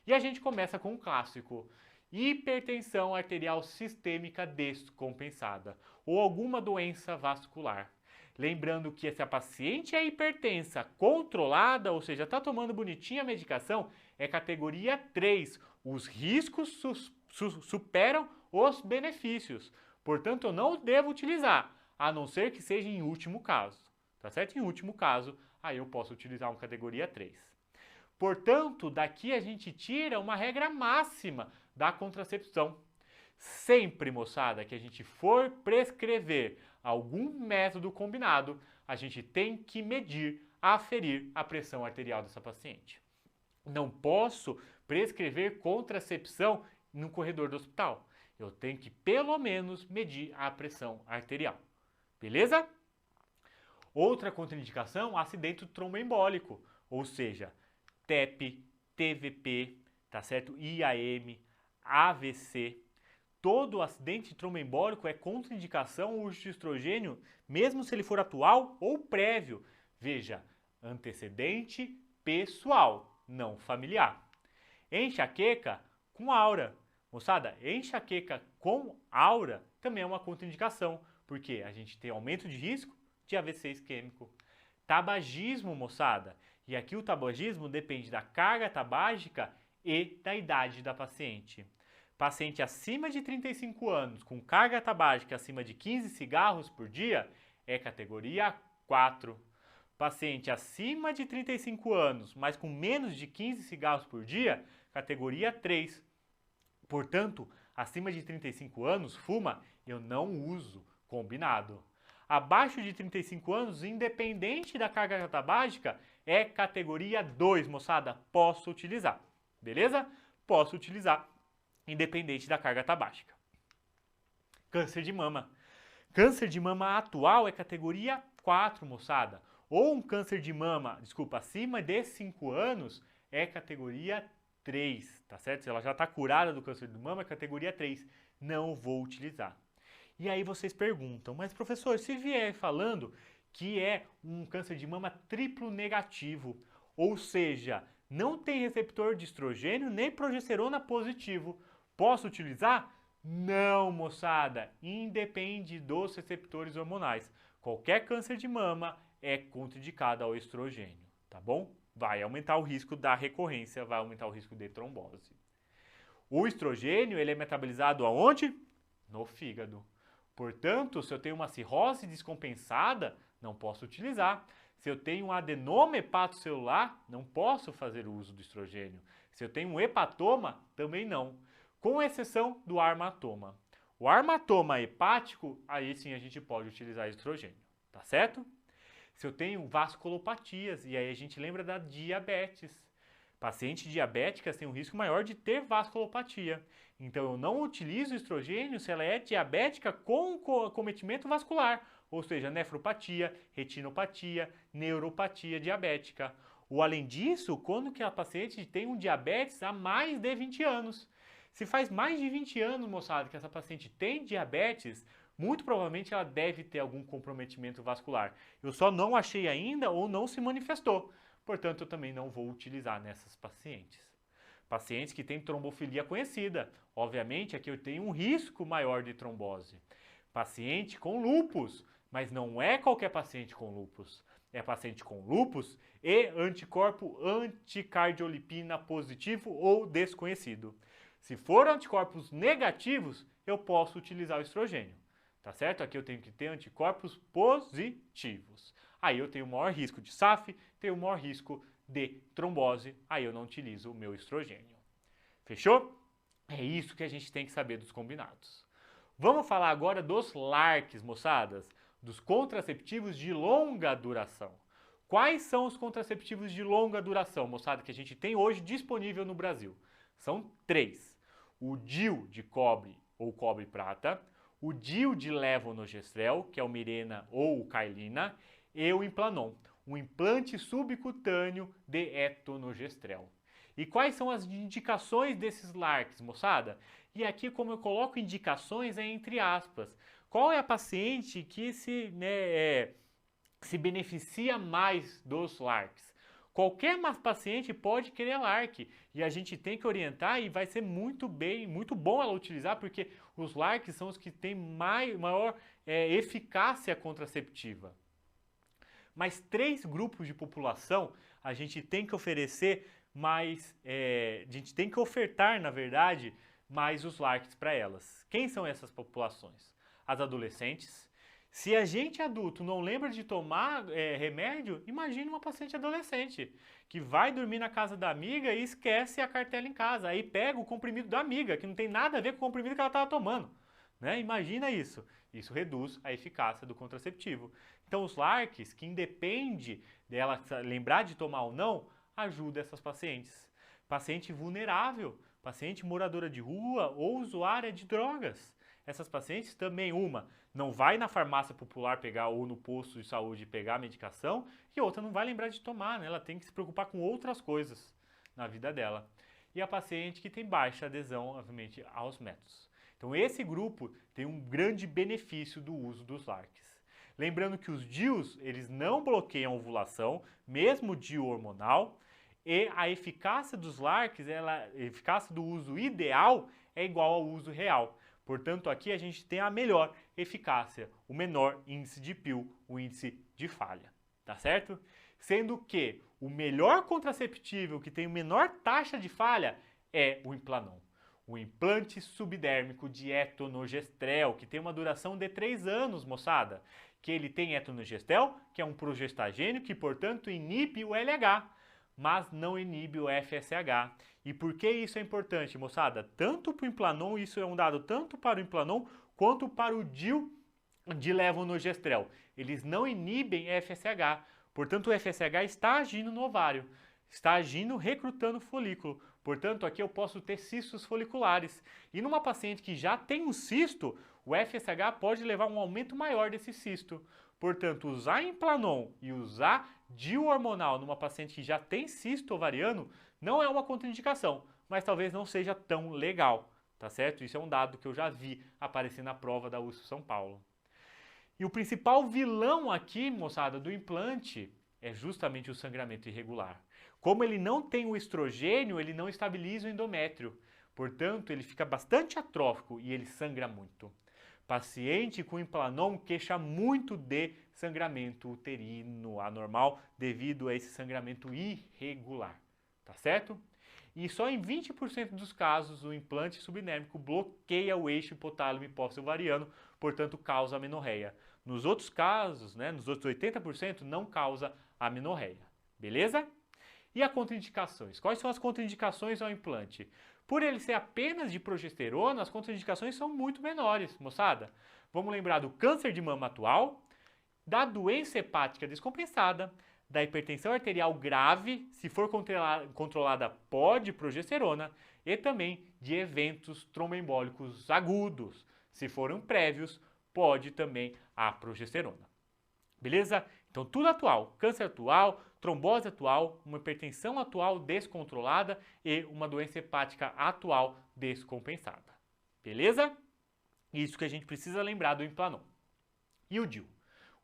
E a gente começa com um clássico. Hipertensão arterial sistêmica descompensada ou alguma doença vascular. Lembrando que se a paciente é hipertensa controlada, ou seja, está tomando bonitinha a medicação, é categoria 3. Os riscos superam os benefícios. Portanto, eu não devo utilizar, a não ser que seja em último caso. Tá certo? Em último caso, aí eu posso utilizar uma categoria 3. Portanto, daqui a gente tira uma regra máxima da contracepção. Sempre, moçada, que a gente for prescrever algum método combinado, a gente tem que medir, aferir a pressão arterial dessa paciente. Não posso prescrever contracepção no corredor do hospital. Eu tenho que, pelo menos, medir a pressão arterial. Beleza? Outra contraindicação, acidente tromboembólico, ou seja, TEP, TVP, tá certo? IAM, AVC. Todo acidente tromboembólico é contraindicação ao uso de estrogênio, mesmo se ele for atual ou prévio. Veja, antecedente pessoal, não familiar. Enxaqueca com aura. Moçada, enxaqueca com aura também é uma contraindicação, porque a gente tem aumento de risco de AVC isquêmico. Tabagismo, moçada. E aqui o tabagismo depende da carga tabágica e da idade da paciente. Paciente acima de 35 anos com carga tabágica acima de 15 cigarros por dia é categoria 4. Paciente acima de 35 anos, mas com menos de 15 cigarros por dia, categoria 3. Portanto, Acima de 35 anos, fuma? Eu não uso, combinado. Abaixo de 35 anos, independente da carga tabágica, é categoria 2, moçada, posso utilizar, beleza? Posso utilizar, independente da carga tabágica. Câncer de mama. Câncer de mama atual é categoria 4, moçada. Ou um câncer de mama, acima de 5 anos, é categoria 3, tá certo? Se ela já está curada do câncer de mama, é categoria 3. Não vou utilizar. E aí vocês perguntam, mas professor, se vier falando que é um câncer de mama triplo negativo, ou seja, não tem receptor de estrogênio nem progesterona positivo, posso utilizar? Não, moçada, independe dos receptores hormonais. Qualquer câncer de mama é contraindicado ao estrogênio, tá bom? Vai aumentar o risco da recorrência, vai aumentar o risco de trombose. O estrogênio, ele é metabolizado aonde? No fígado. Portanto, se eu tenho uma cirrose descompensada, não posso utilizar. Se eu tenho um adenoma hepatocelular, não posso fazer uso do estrogênio. Se eu tenho um hepatoma, também não. Com exceção do armatoma. O armatoma hepático, aí sim a gente pode utilizar estrogênio, tá certo? Se eu tenho vasculopatias, e aí a gente lembra da diabetes. Pacientes diabéticas têm um risco maior de ter vasculopatia. Então eu não utilizo estrogênio se ela é diabética com acometimento vascular, ou seja, nefropatia, retinopatia, neuropatia diabética. Ou além disso, quando que a paciente tem um diabetes há mais de 20 anos. Se faz mais de 20 anos, moçada, que essa paciente tem diabetes, muito provavelmente ela deve ter algum comprometimento vascular. Eu só não achei ainda ou não se manifestou. Portanto, eu também não vou utilizar nessas pacientes. Pacientes que têm trombofilia conhecida. Obviamente, aqui eu tenho um risco maior de trombose. Paciente com lúpus, mas não é qualquer paciente com lúpus. É paciente com lúpus e anticorpo anticardiolipina positivo ou desconhecido. Se for anticorpos negativos, eu posso utilizar o estrogênio. Tá certo? Aqui eu tenho que ter anticorpos positivos. Aí eu tenho o maior risco de SAF, tenho o maior risco de trombose, aí eu não utilizo o meu estrogênio. Fechou? É isso que a gente tem que saber dos combinados. Vamos falar agora dos LARCs, moçadas, dos contraceptivos de longa duração. Quais são os contraceptivos de longa duração, moçada, que a gente tem hoje disponível no Brasil? São 3. O DIU de cobre ou cobre-prata, o DIU de levonorgestrel, que é o Mirena ou o Cailina, e o Implanon, um implante subcutâneo de etonogestrel. E quais são as indicações desses LARCs, moçada? E aqui, como eu coloco indicações, é entre aspas. Qual é a paciente que se beneficia mais dos LARCs? Qualquer paciente pode querer LARC e a gente tem que orientar e vai ser muito bom ela utilizar, porque os LARCs são os que têm maior eficácia contraceptiva. Mas 3 grupos de população a gente tem que oferecer a gente tem que ofertar, na verdade, mais os LARCs para elas. Quem são essas populações? As adolescentes. Se a gente adulto não lembra de tomar remédio, imagine uma paciente adolescente que vai dormir na casa da amiga e esquece a cartela em casa. Aí pega o comprimido da amiga, que não tem nada a ver com o comprimido que ela estava tomando. Né? Imagina isso. Isso reduz a eficácia do contraceptivo. Então os LARCs, que independe dela lembrar de tomar ou não, ajuda essas pacientes. Paciente vulnerável, paciente moradora de rua ou usuária de drogas. Essas pacientes também, não vai na farmácia popular pegar ou no posto de saúde pegar a medicação e outra não vai lembrar de tomar, né? Ela tem que se preocupar com outras coisas na vida dela. E a paciente que tem baixa adesão, obviamente, aos métodos. Então esse grupo tem um grande benefício do uso dos LARCs. Lembrando que os DIUs, eles não bloqueiam a ovulação, mesmo o DIU hormonal, e a eficácia dos LARCs, a eficácia do uso ideal é igual ao uso real. Portanto, aqui a gente tem a melhor eficácia, o menor índice de PIL, o índice de falha, tá certo? Sendo que o melhor contraceptivo que tem a menor taxa de falha é o Implanon. O implante subdérmico de etonogestrel, que tem uma duração de 3 anos, moçada. Que ele tem etonogestrel, que é um progestagênio, que portanto inibe o LH. mas não inibe o FSH. E por que isso é importante, moçada? Tanto para o Implanon, isso é um dado tanto para o Implanon quanto para o DIU de levonorgestrel. Eles não inibem FSH, portanto o FSH está agindo no ovário, está agindo recrutando folículo. Portanto, aqui eu posso ter cistos foliculares. E numa paciente que já tem um cisto, o FSH pode levar a um aumento maior desse cisto. Portanto, usar Implanon e usar DIU hormonal numa paciente que já tem cisto ovariano não é uma contraindicação, mas talvez não seja tão legal, tá certo? Isso é um dado que eu já vi aparecer na prova da USP São Paulo. E o principal vilão aqui, moçada, do implante é justamente o sangramento irregular. Como ele não tem o estrogênio, ele não estabiliza o endométrio. Portanto, ele fica bastante atrófico e ele sangra muito. Paciente com Implanon queixa muito de sangramento uterino anormal devido a esse sangramento irregular, tá certo? E só em 20% dos casos o implante subnérmico bloqueia o eixo hipotálamo hipófise ovariano, portanto causa amenorreia. Nos outros casos, nos outros 80%, não causa amenorreia, beleza? E as contraindicações? Quais são as contraindicações ao implante? Por ele ser apenas de progesterona, as contraindicações são muito menores, moçada. Vamos lembrar do câncer de mama atual, da doença hepática descompensada, da hipertensão arterial grave, se for controlada pode progesterona, e também de eventos tromboembólicos agudos, se foram prévios, pode também a progesterona. Beleza? Então tudo atual, câncer atual, trombose atual, uma hipertensão atual descontrolada e uma doença hepática atual descompensada. Beleza? Isso que a gente precisa lembrar do Implanon. E o DIU?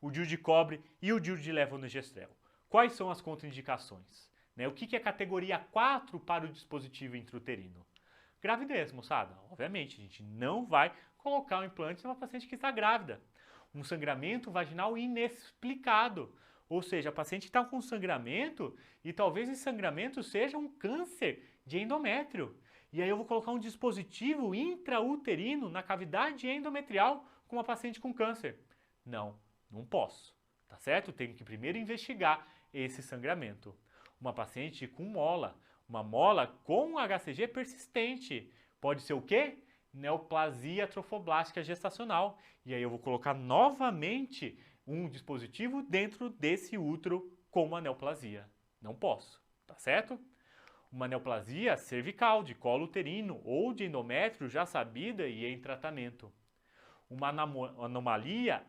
O DIU de cobre e o DIU de levonorgestrel. Quais são as contraindicações? O que é categoria 4 para o dispositivo intrauterino? Gravidez, moçada. Obviamente, a gente não vai colocar um implante numa paciente que está grávida. Um sangramento vaginal inexplicado. Ou seja, a paciente está com sangramento e talvez esse sangramento seja um câncer de endométrio. E aí eu vou colocar um dispositivo intrauterino na cavidade endometrial com uma paciente com câncer. Não, não posso. Tá certo? Tenho que primeiro investigar esse sangramento. Uma paciente com mola, uma mola com HCG persistente. Pode ser o quê? Neoplasia trofoblástica gestacional. E aí eu vou colocar novamente um dispositivo dentro desse útero com uma neoplasia. Não posso, tá certo? Uma neoplasia cervical, de colo uterino ou de endométrio já sabida e em tratamento. Uma anomalia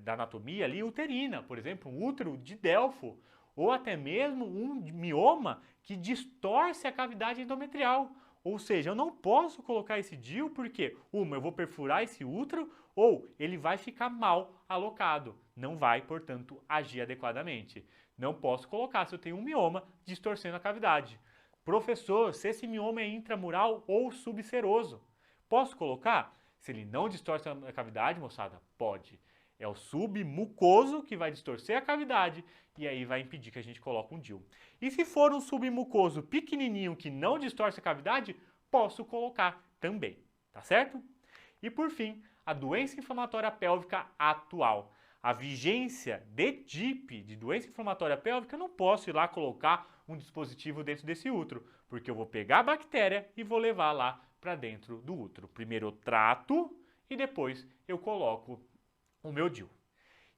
da anatomia ali uterina, por exemplo, um útero de Delfo, ou até mesmo um mioma que distorce a cavidade endometrial. Ou seja, eu não posso colocar esse DIU porque, eu vou perfurar esse útero ou ele vai ficar mal alocado. Não vai, portanto, agir adequadamente. Não posso colocar se eu tenho um mioma distorcendo a cavidade. Professor, se esse mioma é intramural ou subseroso, posso colocar? Se ele não distorce a cavidade, moçada, pode. É o submucoso que vai distorcer a cavidade e aí vai impedir que a gente coloque um DIU. E se for um submucoso pequenininho que não distorce a cavidade, posso colocar também, tá certo? E por fim, a doença inflamatória pélvica atual. A vigência de DIP, de doença inflamatória pélvica, eu não posso ir lá colocar um dispositivo dentro desse útero, porque eu vou pegar a bactéria e vou levar lá para dentro do útero. Primeiro eu trato e depois eu coloco o meu DIU.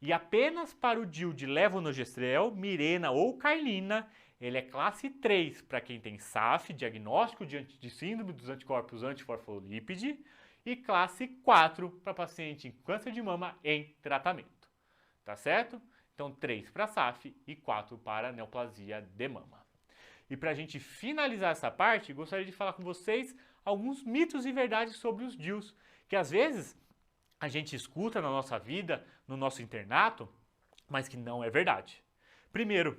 E apenas para o DIU de levonorgestrel, Mirena ou Carlina, ele é classe 3 para quem tem SAF, diagnóstico de síndrome dos anticorpos antifosfolípide, e classe 4 para paciente com câncer de mama em tratamento. Tá certo? Então 3 para SAF e 4 para neoplasia de mama. E para a gente finalizar essa parte, gostaria de falar com vocês alguns mitos e verdades sobre os DIUs, que às vezes a gente escuta na nossa vida, no nosso internato, mas que não é verdade. Primeiro,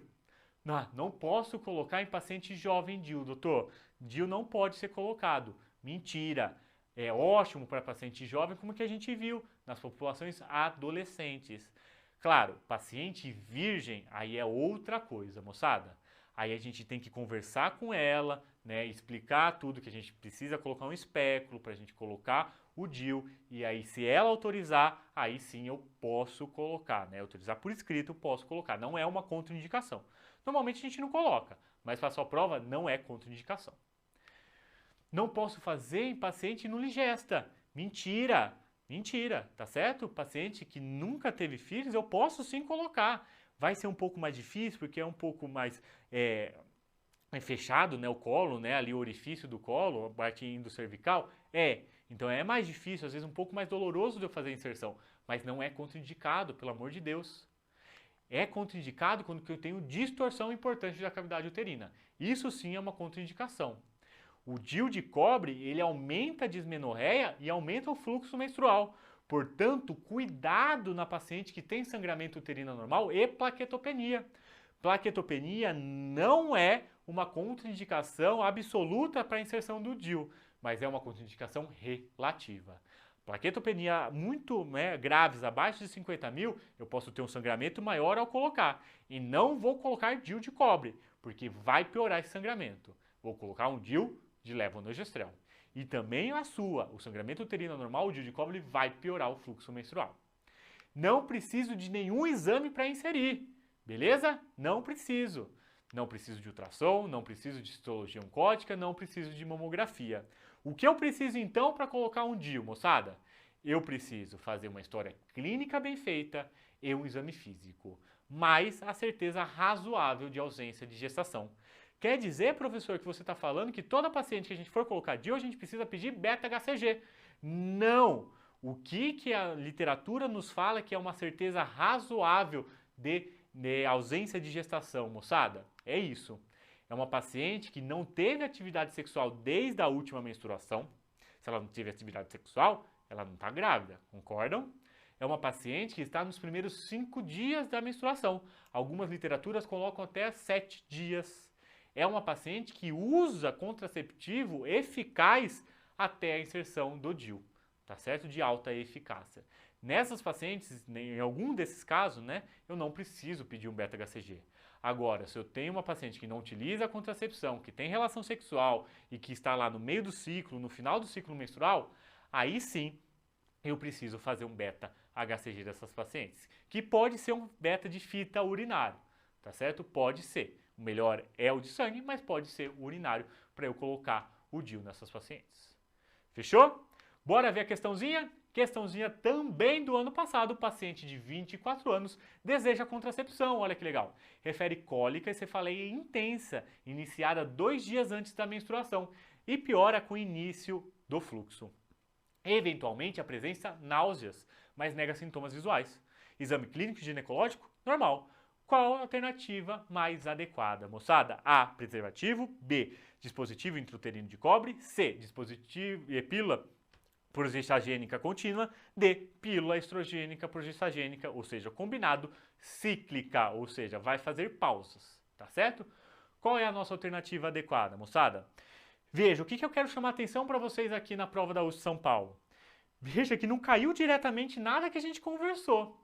não posso colocar em paciente jovem DIU, doutor. DIU não pode ser colocado. Mentira. É ótimo para paciente jovem, como que a gente viu nas populações adolescentes. Claro, paciente virgem, aí é outra coisa, moçada. Aí a gente tem que conversar com ela, né, explicar tudo que a gente precisa colocar um espéculo para a gente colocar o DIU, e aí se ela autorizar, aí sim eu posso colocar, né, autorizar por escrito eu posso colocar, não é uma contraindicação. Normalmente a gente não coloca, mas para a sua prova não é contraindicação. Não posso fazer em paciente nuligesta. Mentira! Mentira, tá certo? Paciente que nunca teve filhos, eu posso sim colocar. Vai ser um pouco mais difícil, porque é um pouco mais fechado, né, o colo, né, ali o orifício do colo, a parte do cervical. Então é mais difícil, às vezes um pouco mais doloroso de eu fazer a inserção, mas não é contraindicado, pelo amor de Deus. É contraindicado quando eu tenho distorção importante da cavidade uterina. Isso sim é uma contraindicação. O DIU de cobre, ele aumenta a dismenorreia e aumenta o fluxo menstrual. Portanto, cuidado na paciente que tem sangramento uterino anormal e plaquetopenia. Plaquetopenia não é uma contraindicação absoluta para a inserção do DIU, mas é uma contraindicação relativa. Plaquetopenia muito graves, abaixo de 50 mil, eu posso ter um sangramento maior ao colocar. E não vou colocar DIU de cobre, porque vai piorar esse sangramento. Vou colocar um DIU de levonorgestrel. E também a sua, o sangramento uterino anormal, o DIU de cobre vai piorar o fluxo menstrual. Não preciso de nenhum exame para inserir, beleza? Não preciso. Não preciso de ultrassom, não preciso de citologia oncótica, não preciso de mamografia. O que eu preciso então para colocar um DIU, moçada? Eu preciso fazer uma história clínica bem feita e um exame físico, mais a certeza razoável de ausência de gestação. Quer dizer, professor, que você está falando que toda paciente que a gente for colocar DIU, a gente precisa pedir beta-HCG. Não! O que a literatura nos fala que é uma certeza razoável de ausência de gestação, moçada? É isso. É uma paciente que não teve atividade sexual desde a última menstruação. Se ela não teve atividade sexual, ela não está grávida, concordam? É uma paciente que está nos primeiros 5 dias da menstruação. Algumas literaturas colocam até 7 dias. É uma paciente que usa contraceptivo eficaz até a inserção do DIU, tá certo? De alta eficácia. Nessas pacientes, em algum desses casos, né, eu não preciso pedir um beta-HCG. Agora, se eu tenho uma paciente que não utiliza a contracepção, que tem relação sexual e que está lá no meio do ciclo, no final do ciclo menstrual, aí sim eu preciso fazer um beta-HCG dessas pacientes, que pode ser um beta de fita urinário, tá certo? Pode ser. O melhor é o de sangue, mas pode ser urinário para eu colocar o DIU nessas pacientes. Fechou? Bora ver a questãozinha? Questãozinha também do ano passado, o paciente de 24 anos deseja contracepção, olha que legal. Refere cólica e cefaleia intensa, iniciada 2 dias antes da menstruação e piora com o início do fluxo. Eventualmente apresenta náuseas, mas nega sintomas visuais. Exame clínico ginecológico? Normal. Qual a alternativa mais adequada, moçada? A. Preservativo. B. Dispositivo intrauterino de cobre. C. Dispositivo pílula progestagênica contínua. D. Pílula estrogênica progestagênica, ou seja, combinado, cíclica, ou seja, vai fazer pausas, tá certo? Qual é a nossa alternativa adequada, moçada? Veja, o que eu quero chamar a atenção para vocês aqui na prova da USP São Paulo. Veja que não caiu diretamente nada que a gente conversou.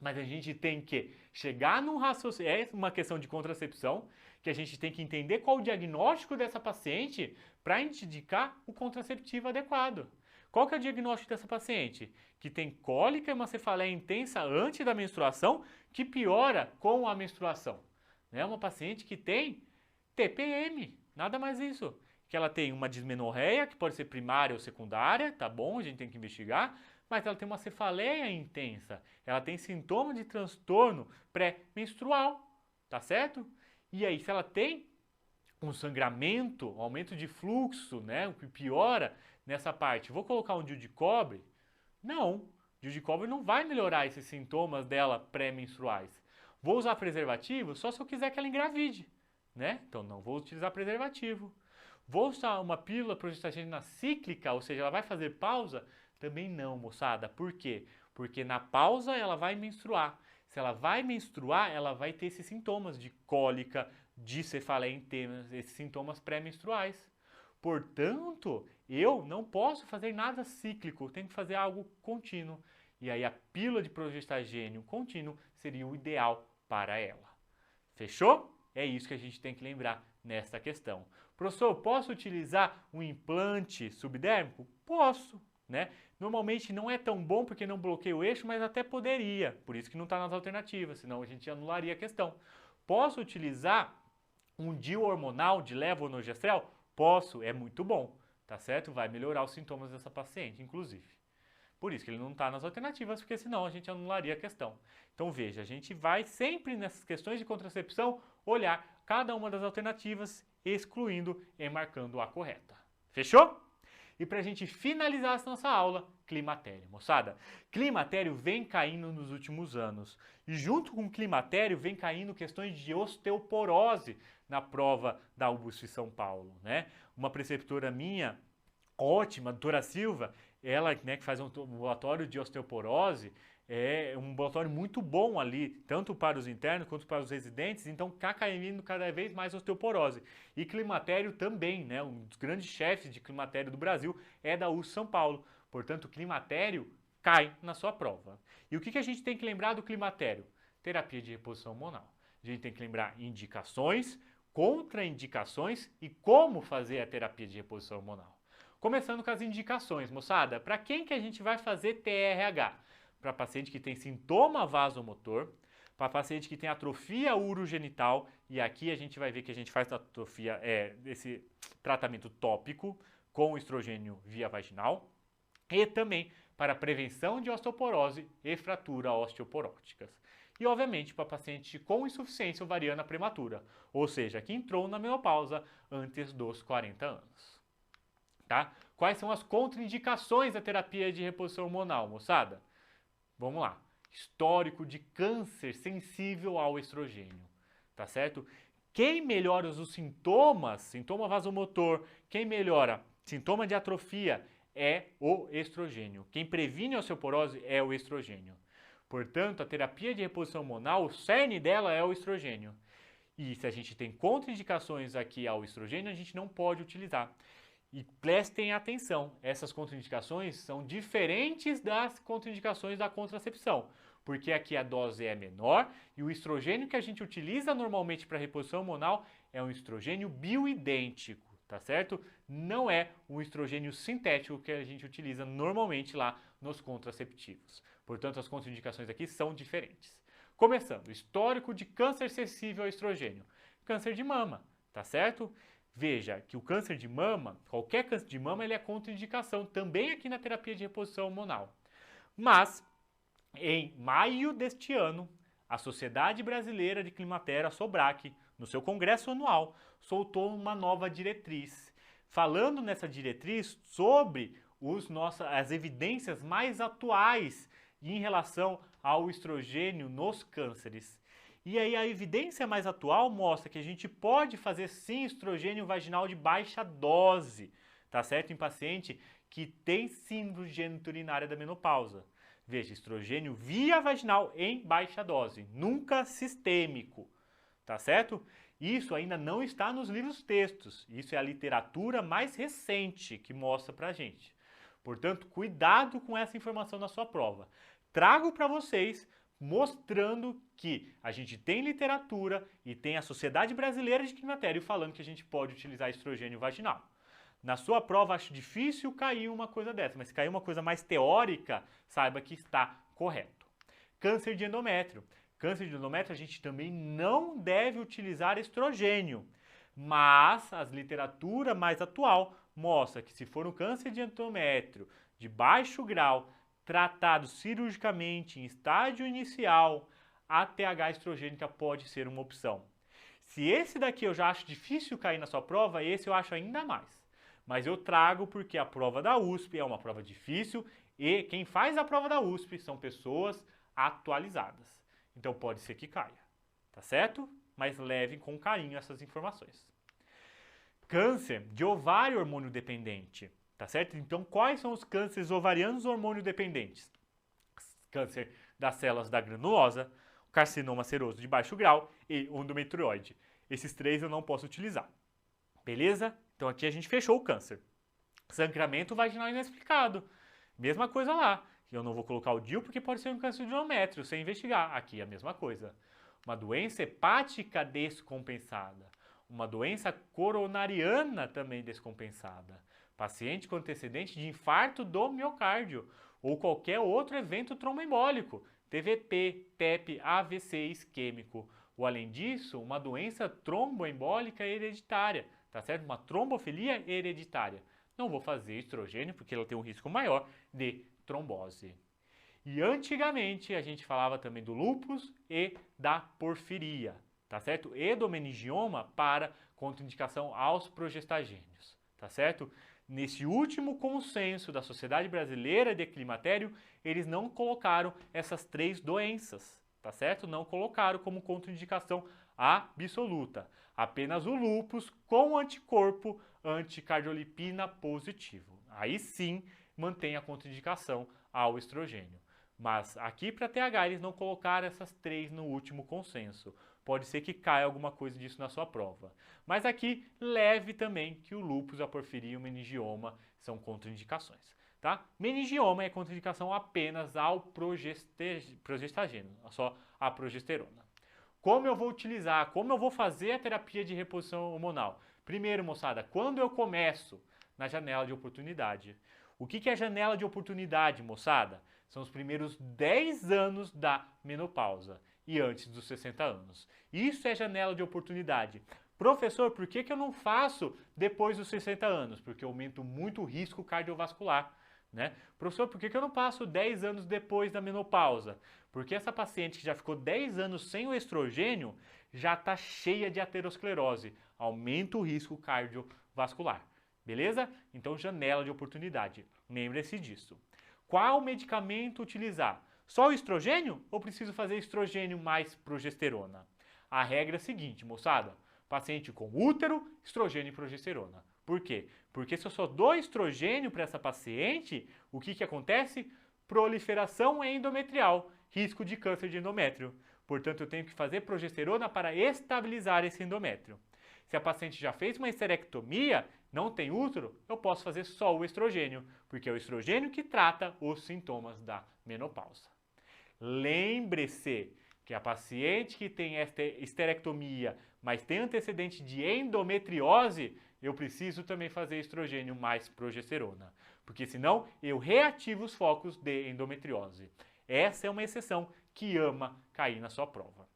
Mas a gente tem que chegar num raciocínio, é uma questão de contracepção, que a gente tem que entender qual o diagnóstico dessa paciente para indicar o contraceptivo adequado. Qual que é o diagnóstico dessa paciente? Que tem cólica e uma cefaleia intensa antes da menstruação, que piora com a menstruação. É uma paciente que tem TPM, nada mais isso. Que ela tem uma dismenorreia, que pode ser primária ou secundária, tá bom? A gente tem que investigar. Mas ela tem uma cefaleia intensa, ela tem sintoma de transtorno pré-menstrual, tá certo? E aí, se ela tem um sangramento, um aumento de fluxo, né, o que piora nessa parte, vou colocar um DIU de cobre? Não, DIU de cobre não vai melhorar esses sintomas dela pré-menstruais. Vou usar preservativo só se eu quiser que ela engravide, né? Então não vou utilizar preservativo. Vou usar uma pílula progestagênica cíclica, ou seja, ela vai fazer pausa? Também não, moçada. Por quê? Porque na pausa ela vai menstruar. Se ela vai menstruar, ela vai ter esses sintomas de cólica, de cefaleia intensa, esses sintomas pré-menstruais. Portanto, eu não posso fazer nada cíclico, tenho que fazer algo contínuo. E aí a pílula de progestagênio contínuo seria o ideal para ela. Fechou? É isso que a gente tem que lembrar nesta questão. Professor, posso utilizar um implante subdérmico? Posso, né? Normalmente não é tão bom porque não bloqueia o eixo, mas até poderia. Por isso que não está nas alternativas, senão a gente anularia a questão. Posso utilizar um DIU hormonal de levonorgestrel? Posso, é muito bom, tá certo? Vai melhorar os sintomas dessa paciente, inclusive. Por isso que ele não está nas alternativas, porque senão a gente anularia a questão. Então veja, a gente vai sempre nessas questões de contracepção olhar cada uma das alternativas, excluindo e marcando a correta. Fechou? E para a gente finalizar essa nossa aula, climatério. Moçada, climatério vem caindo nos últimos anos. E junto com o climatério vem caindo questões de osteoporose na prova da UBSP São Paulo, né? Uma preceptora minha, ótima, a doutora Silva, ela, né, que faz um ambulatório de osteoporose, é um ambulatório muito bom ali, tanto para os internos quanto para os residentes, então está caindo cada vez mais osteoporose. E climatério também, né, um dos grandes chefes de climatério do Brasil é da USP São Paulo. Portanto, o climatério cai na sua prova. E o que a gente tem que lembrar do climatério? Terapia de reposição hormonal. A gente tem que lembrar indicações, contraindicações e como fazer a terapia de reposição hormonal. Começando com as indicações, moçada, para quem que a gente vai fazer TRH? Para paciente que tem sintoma vasomotor, para paciente que tem atrofia urogenital, e aqui a gente vai ver que a gente faz atrofia, esse tratamento tópico com estrogênio via vaginal, e também para prevenção de osteoporose e fratura osteoporóticas. E, obviamente, para paciente com insuficiência ovariana prematura, ou seja, que entrou na menopausa antes dos 40 anos. Tá? Quais são as contraindicações da terapia de reposição hormonal, moçada? Vamos lá. Histórico de câncer sensível ao estrogênio, tá certo? Quem melhora os sintomas, sintoma vasomotor, quem melhora sintoma de atrofia é o estrogênio. Quem previne a osteoporose é o estrogênio. Portanto, a terapia de reposição hormonal, o cerne dela é o estrogênio. E se a gente tem contraindicações aqui ao estrogênio, a gente não pode utilizar. E prestem atenção, essas contraindicações são diferentes das contraindicações da contracepção, porque aqui a dose é menor e o estrogênio que a gente utiliza normalmente para reposição hormonal é um estrogênio bioidêntico, tá certo? Não é um estrogênio sintético que a gente utiliza normalmente lá nos contraceptivos. Portanto, as contraindicações aqui são diferentes. Começando, histórico de câncer sensível ao estrogênio. Câncer de mama, tá certo? Veja que o câncer de mama, qualquer câncer de mama, ele é contraindicação também aqui na terapia de reposição hormonal. Mas, em maio deste ano, a Sociedade Brasileira de Climatério, a SOBRAC, no seu congresso anual, soltou uma nova diretriz, falando nessa diretriz sobre as evidências mais atuais em relação ao estrogênio nos cânceres. E aí a evidência mais atual mostra que a gente pode fazer sim estrogênio vaginal de baixa dose, tá certo? Em paciente que tem síndrome geniturinária da menopausa. Veja, estrogênio via vaginal em baixa dose, nunca sistêmico, tá certo? Isso ainda não está nos livros textos, isso é a literatura mais recente que mostra pra gente. Portanto, cuidado com essa informação na sua prova. Trago para vocês mostrando que a gente tem literatura e tem a Sociedade Brasileira de Climatério falando que a gente pode utilizar estrogênio vaginal. Na sua prova, acho difícil cair uma coisa dessa, mas se cair uma coisa mais teórica, saiba que está correto. Câncer de endométrio. Câncer de endométrio, a gente também não deve utilizar estrogênio, mas a literatura mais atual mostra que se for um câncer de endométrio de baixo grau, tratado cirurgicamente em estágio inicial, a TH estrogênica pode ser uma opção. Se esse daqui eu já acho difícil cair na sua prova, esse eu acho ainda mais. Mas eu trago porque a prova da USP é uma prova difícil e quem faz a prova da USP são pessoas atualizadas. Então pode ser que caia, tá certo? Mas levem com carinho essas informações. Câncer de ovário hormônio dependente. Tá certo? Então, quais são os cânceres ovarianos hormônio dependentes? Câncer das células da granulosa, carcinoma seroso de baixo grau e endometrioide. Esses três eu não posso utilizar. Beleza? Então aqui a gente fechou o câncer. Sangramento vaginal inexplicado. Mesma coisa lá. Eu não vou colocar o DIU porque pode ser um câncer de endométrio sem investigar. Aqui a mesma coisa. Uma doença hepática descompensada. uma doença coronariana também descompensada, paciente com antecedente de infarto do miocárdio ou qualquer outro evento tromboembólico, TVP, TEP, AVC isquêmico, ou além disso, uma doença tromboembólica hereditária, tá certo? Uma trombofilia hereditária. Não vou fazer estrogênio porque ela tem um risco maior de trombose. E antigamente a gente falava também do lúpus e da porfiria, tá certo? E do meningioma para contraindicação aos progestagênios, tá certo? Nesse último consenso da Sociedade Brasileira de Climatério, eles não colocaram essas 3 doenças, tá certo? Não colocaram como contraindicação absoluta. Apenas o lúpus com anticorpo anticardiolipina positivo. Aí sim mantém a contraindicação ao estrogênio. Mas aqui para TH eles não colocaram essas 3 no último consenso. Pode ser que caia alguma coisa disso na sua prova. Mas aqui leve também que o lúpus, a porfiria e o meningioma são contraindicações. Tá? Meningioma é contraindicação apenas ao progestagênio, só a progesterona. Como eu vou utilizar, como eu vou fazer a terapia de reposição hormonal? Primeiro, moçada, quando eu começo na janela de oportunidade. O que é janela de oportunidade, moçada? São os primeiros 10 anos da menopausa e antes dos 60 anos. Isso é janela de oportunidade. Professor, por que eu não faço depois dos 60 anos? Porque eu aumento muito o risco cardiovascular. Né? Professor, por que eu não passo 10 anos depois da menopausa? Porque essa paciente que já ficou 10 anos sem o estrogênio já está cheia de aterosclerose. Aumenta o risco cardiovascular. Beleza? Então, janela de oportunidade. Lembre-se disso. Qual medicamento utilizar? Só o estrogênio ou preciso fazer estrogênio mais progesterona? A regra é a seguinte, moçada. Paciente com útero, estrogênio e progesterona. Por quê? Porque se eu só dou estrogênio para essa paciente, o que acontece? Proliferação endometrial, risco de câncer de endométrio. Portanto, eu tenho que fazer progesterona para estabilizar esse endométrio. Se a paciente já fez uma esterectomia, não tem útero, eu posso fazer só o estrogênio, porque é o estrogênio que trata os sintomas da menopausa. Lembre-se que a paciente que tem esterectomia, mas tem antecedente de endometriose, eu preciso também fazer estrogênio mais progesterona, porque senão eu reativo os focos de endometriose. Essa é uma exceção que ama cair na sua prova.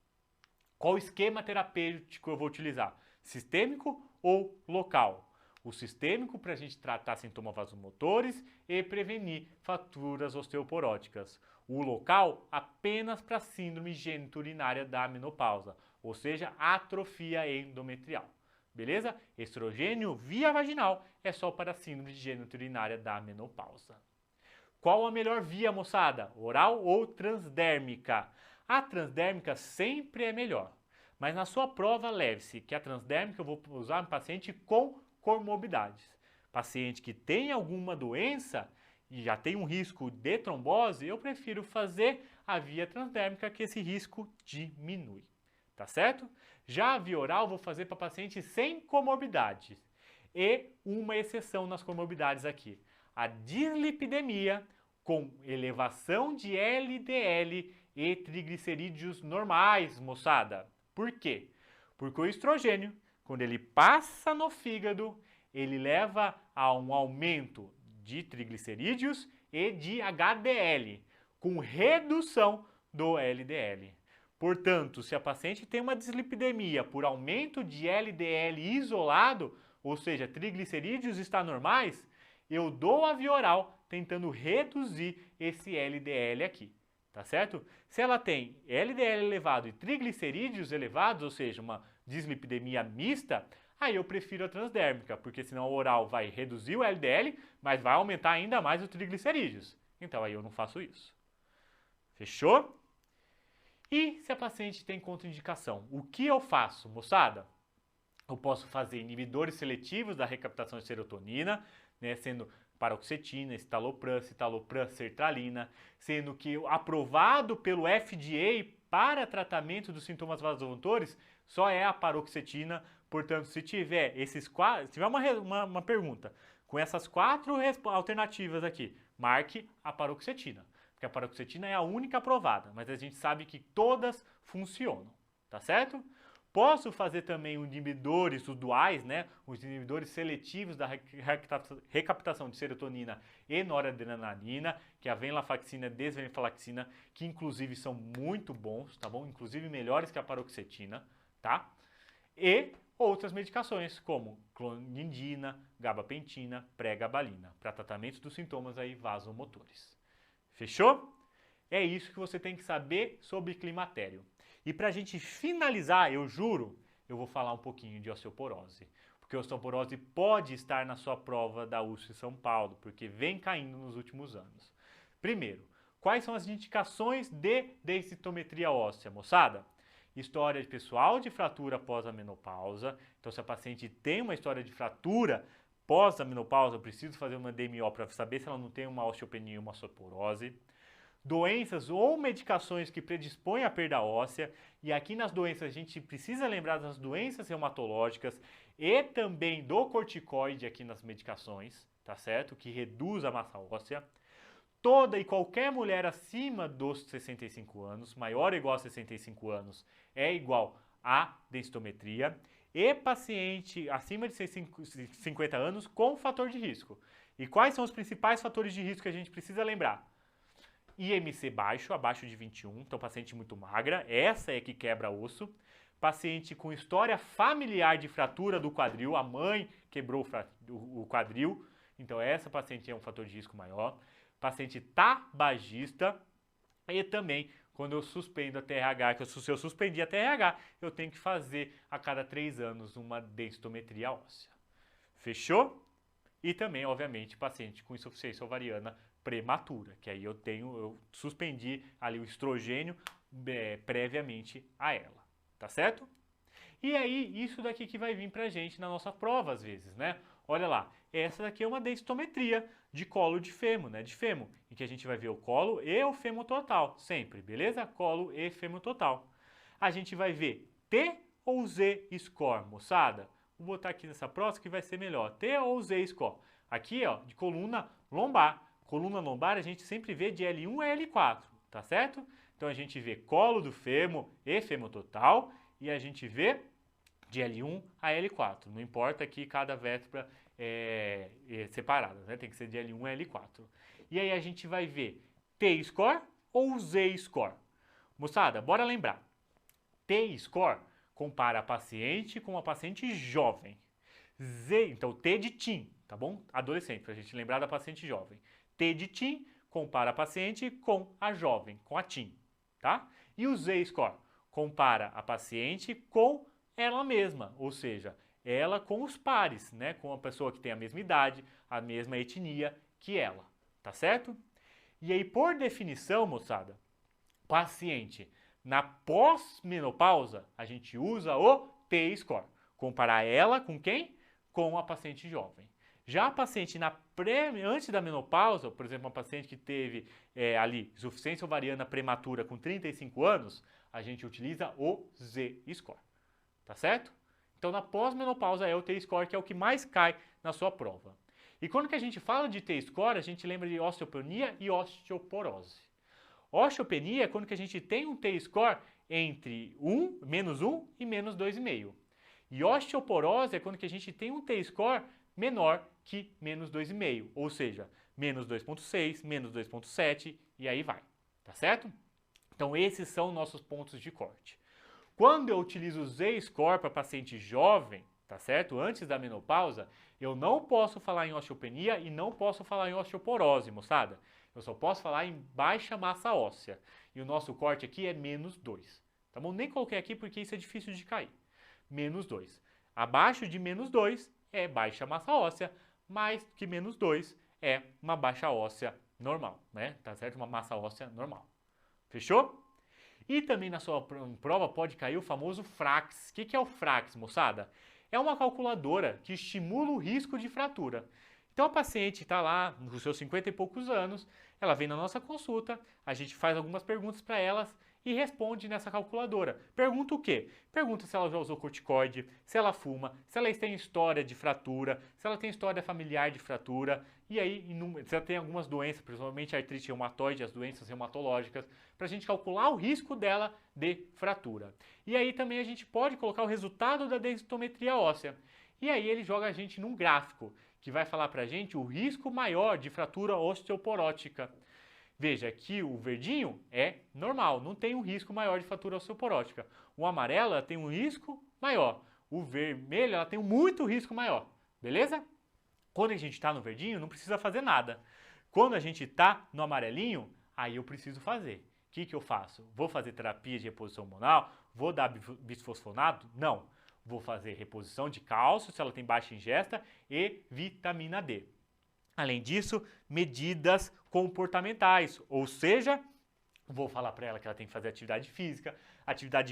Qual esquema terapêutico eu vou utilizar? Sistêmico ou local? O sistêmico para a gente tratar sintomas vasomotores e prevenir fraturas osteoporóticas. O local apenas para síndrome geniturinária da menopausa, ou seja, atrofia endometrial. Beleza? Estrogênio via vaginal é só para síndrome geniturinária da menopausa. Qual a melhor via, moçada? Oral ou transdérmica? A transdérmica sempre é melhor. Mas na sua prova, leve-se que a transdérmica eu vou usar em paciente com comorbidades. Paciente que tem alguma doença e já tem um risco de trombose, eu prefiro fazer a via transdérmica que esse risco diminui. Tá certo? Já a via oral vou fazer para pacientes sem comorbidades. E uma exceção nas comorbidades aqui. A dislipidemia com elevação de LDL e triglicerídeos normais, moçada. Por quê? Porque o estrogênio, quando ele passa no fígado, ele leva a um aumento de triglicerídeos e de HDL, com redução do LDL. Portanto, se a paciente tem uma dislipidemia por aumento de LDL isolado, ou seja, triglicerídeos está normais, eu dou a via oral tentando reduzir esse LDL aqui. Tá certo? Se ela tem LDL elevado e triglicerídeos elevados, ou seja, uma dislipidemia mista, aí eu prefiro a transdérmica, porque senão a oral vai reduzir o LDL, mas vai aumentar ainda mais os triglicerídeos. Então aí eu não faço isso. Fechou? E se a paciente tem contraindicação, o que eu faço, moçada? Eu posso fazer inibidores seletivos da recaptação de serotonina, né, sendo paroxetina, estalopram, sertralina, sendo que aprovado pelo FDA para tratamento dos sintomas vasomotores só é a paroxetina. Portanto, se tiver esses quatro, se tiver uma pergunta com essas 4 alternativas aqui, marque a paroxetina, porque a paroxetina é a única aprovada, mas a gente sabe que todas funcionam, tá certo? Posso fazer também os inibidores, os duais, né? Os inibidores seletivos da recaptação de serotonina e noradrenalina, que é a venlafaxina e desvenlafaxina, que inclusive são muito bons, tá bom? Inclusive melhores que a paroxetina, tá? E outras medicações, como clonidina, gabapentina, pregabalina, para tratamento dos sintomas aí vasomotores. Fechou? É isso que você tem que saber sobre climatério. E para a gente finalizar, eu juro, eu vou falar um pouquinho de osteoporose. Porque a osteoporose pode estar na sua prova da USP São Paulo, porque vem caindo nos últimos anos. Primeiro, quais são as indicações de densitometria óssea, moçada? História pessoal de fratura após a menopausa. Então, se a paciente tem uma história de fratura pós a menopausa, eu preciso fazer uma DMO para saber se ela não tem uma osteopenia ou uma osteoporose. Doenças ou medicações que predispõem à perda óssea, e aqui nas doenças a gente precisa lembrar das doenças reumatológicas e também do corticoide aqui nas medicações, tá certo? Que reduz a massa óssea. Toda e qualquer mulher acima dos 65 anos, maior ou igual a 65 anos, é igual a densitometria, e paciente acima de 50 anos com fator de risco. E quais são os principais fatores de risco que a gente precisa lembrar? IMC baixo, abaixo de 21, então paciente muito magra, essa é que quebra osso. Paciente com história familiar de fratura do quadril, a mãe quebrou o quadril, então essa paciente é um fator de risco maior. Paciente tabagista e também quando eu suspendo a TRH, se eu suspendi a TRH, eu tenho que fazer a cada 3 anos uma densitometria óssea. Fechou? E também, obviamente, paciente com insuficiência ovariana prematura, que aí eu suspendi ali o estrogênio previamente a ela, tá certo? E aí, isso daqui que vai vir pra gente na nossa prova às vezes, né? Olha lá, essa daqui é uma densitometria de colo de fêmur, né? De fêmur, em que a gente vai ver o colo e o fêmur total, sempre, beleza? Colo e fêmur total. A gente vai ver T ou Z score, moçada? Vou botar aqui nessa próxima que vai ser melhor. T ou Z score. Aqui, ó, de coluna lombar. Coluna lombar a gente sempre vê de L1 a L4, tá certo? Então a gente vê colo do fêmur e fêmur total e a gente vê de L1 a L4. Não importa aqui cada vértebra é separada, né? Tem que ser de L1 a L4. E aí a gente vai ver T-score ou Z-score. Moçada, bora lembrar. T-score compara a paciente com uma paciente jovem. Z, então T de teen, tá bom? Adolescente, pra gente lembrar da paciente jovem. T de teen compara a paciente com a jovem, com a teen, tá? E o Z-score compara a paciente com ela mesma, ou seja, ela com os pares, né? Com a pessoa que tem a mesma idade, a mesma etnia que ela, tá certo? E aí, por definição, moçada, paciente na pós-menopausa, a gente usa o T-score. Comparar ela com quem? Com a paciente jovem. Já a paciente antes da menopausa, por exemplo, uma paciente que teve ali insuficiência ovariana prematura com 35 anos, a gente utiliza o Z-score, tá certo? Então, na pós-menopausa é o T-score que é o que mais cai na sua prova. E quando que a gente fala de T-score, a gente lembra de osteopenia e osteoporose. Osteopenia é quando que a gente tem um T-score entre menos 1 e menos 2,5. E osteoporose é quando que a gente tem um T-score menor que menos 2,5, ou seja, menos 2,6, menos 2,7 e aí vai, tá certo? Então esses são nossos pontos de corte. Quando eu utilizo o Z-score para paciente jovem, tá certo? Antes da menopausa, eu não posso falar em osteopenia e não posso falar em osteoporose, moçada. Eu só posso falar em baixa massa óssea. E o nosso corte aqui é menos 2, tá bom? Nem coloquei aqui porque isso é difícil de cair. Menos 2. Abaixo de menos 2 é baixa massa óssea, mais que menos 2 é uma baixa óssea normal, né? Tá certo? Uma massa óssea normal. Fechou? E também na sua prova pode cair o famoso FRAX. O que é o FRAX, moçada? É uma calculadora que estimula o risco de fratura. Então a paciente está lá, nos seus 50 e poucos anos, ela vem na nossa consulta, a gente faz algumas perguntas para elas e responde nessa calculadora. Pergunta o quê? Pergunta se ela já usou corticoide, se ela fuma, se ela tem história de fratura, se ela tem história familiar de fratura, e aí se ela tem algumas doenças, principalmente artrite reumatoide, as doenças reumatológicas, para a gente calcular o risco dela de fratura. E aí também a gente pode colocar o resultado da densitometria óssea. E aí ele joga a gente num gráfico, que vai falar para a gente o risco maior de fratura osteoporótica. Veja que o verdinho é normal, não tem um risco maior de fratura osteoporótica. O amarelo ela tem um risco maior, o vermelho ela tem um muito risco maior, beleza? Quando a gente está no verdinho, não precisa fazer nada. Quando a gente está no amarelinho, aí eu preciso fazer. O que eu faço? Vou fazer terapia de reposição hormonal? Vou dar bisfosfonato? Não. Vou fazer reposição de cálcio, se ela tem baixa ingesta, e vitamina D. Além disso, medidas comportamentais, ou seja, vou falar para ela que ela tem que fazer atividade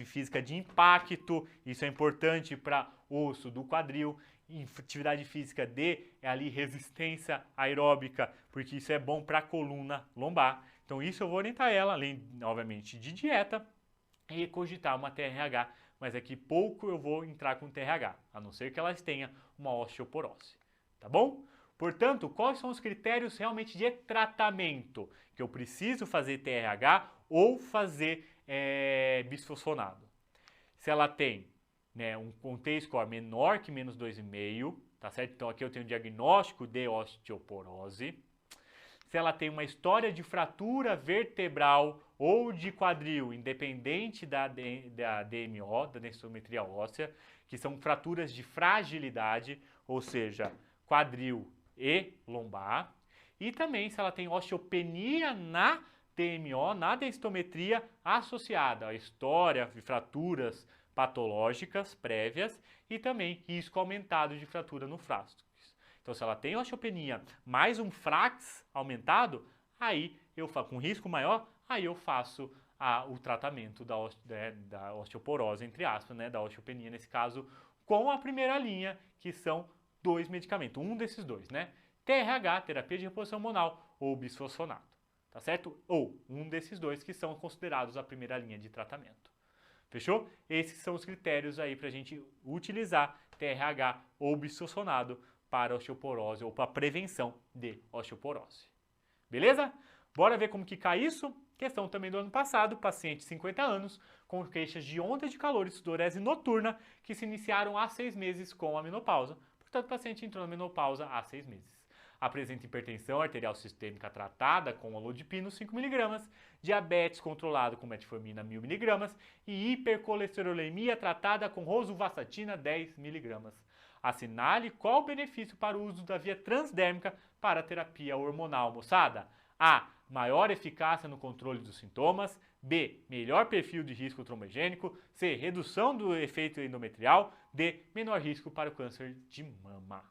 física de impacto, isso é importante para osso do quadril, atividade física de ali resistência aeróbica, porque isso é bom para a coluna lombar. Então isso eu vou orientar ela, além, obviamente, de dieta e cogitar uma TRH, mas aqui pouco eu vou entrar com TRH, a não ser que elas tenham uma osteoporose, tá bom? Portanto, quais são os critérios realmente de tratamento? Que eu preciso fazer TRH ou fazer bisfosfonado. Se ela tem um T-score menor que menos 2,5, tá certo? Então aqui eu tenho um diagnóstico de osteoporose. Se ela tem uma história de fratura vertebral ou de quadril, independente da DMO, da densitometria óssea, que são fraturas de fragilidade, ou seja, quadril e lombar. E também se ela tem osteopenia na DMO, na densitometria associada à história de fraturas patológicas prévias e também risco aumentado de fratura no frasco. Então, se ela tem osteopenia mais um frax aumentado, aí eu faço com risco maior, aí eu faço o tratamento da osteoporose, entre aspas, da osteopenia nesse caso, com a primeira linha, que são 2 medicamentos, um desses dois, TRH, terapia de reposição hormonal, ou bisfosfonato, tá certo? Ou um desses dois que são considerados a primeira linha de tratamento. Fechou? Esses são os critérios aí para a gente utilizar TRH ou bisfosfonado para osteoporose ou para prevenção de osteoporose. Beleza? Bora ver como que cai isso? Questão também do ano passado, paciente de 50 anos com queixas de ondas de calor e sudorese noturna que se iniciaram há 6 meses com a menopausa. Portanto, o paciente entrou na menopausa há 6 meses. Apresenta hipertensão arterial sistêmica tratada com olodipino 5mg, diabetes controlado com metformina 1000mg e hipercolesterolemia tratada com rosuvastatina 10mg. Assinale qual o benefício para o uso da via transdérmica para a terapia hormonal, moçada. A. Maior eficácia no controle dos sintomas. B. Melhor perfil de risco trombogênico. C. Redução do efeito endometrial. D. Menor risco para o câncer de mama.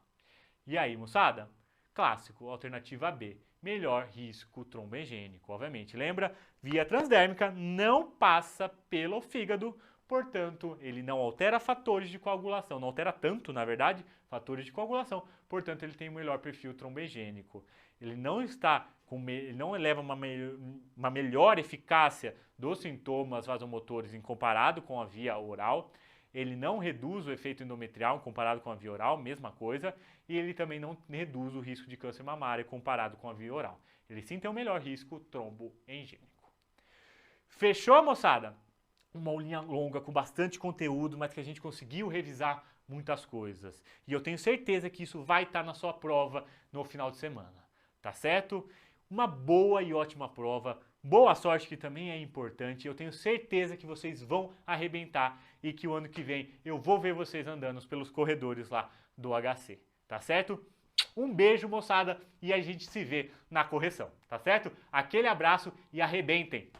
E aí, moçada? Clássico, alternativa B. Melhor risco trombogênico, obviamente. Lembra? Via transdérmica não passa pelo fígado, portanto, ele não altera fatores de coagulação, não altera tanto, na verdade, fatores de coagulação, portanto, ele tem um melhor perfil trombogênico. Ele não ele não eleva uma melhor eficácia dos sintomas vasomotores em comparado com a via oral, ele não reduz o efeito endometrial comparado com a via oral, mesma coisa, e ele também não reduz o risco de câncer mamário comparado com a via oral. Ele sim tem um melhor risco tromboengênico. Fechou, moçada? Uma aulinha longa com bastante conteúdo, mas que a gente conseguiu revisar muitas coisas. E eu tenho certeza que isso vai estar na sua prova no final de semana, tá certo? Uma boa e ótima prova, boa sorte que também é importante. Eu tenho certeza que vocês vão arrebentar e que o ano que vem eu vou ver vocês andando pelos corredores lá do HC, tá certo? Um beijo, moçada, e a gente se vê na correção, tá certo? Aquele abraço e arrebentem!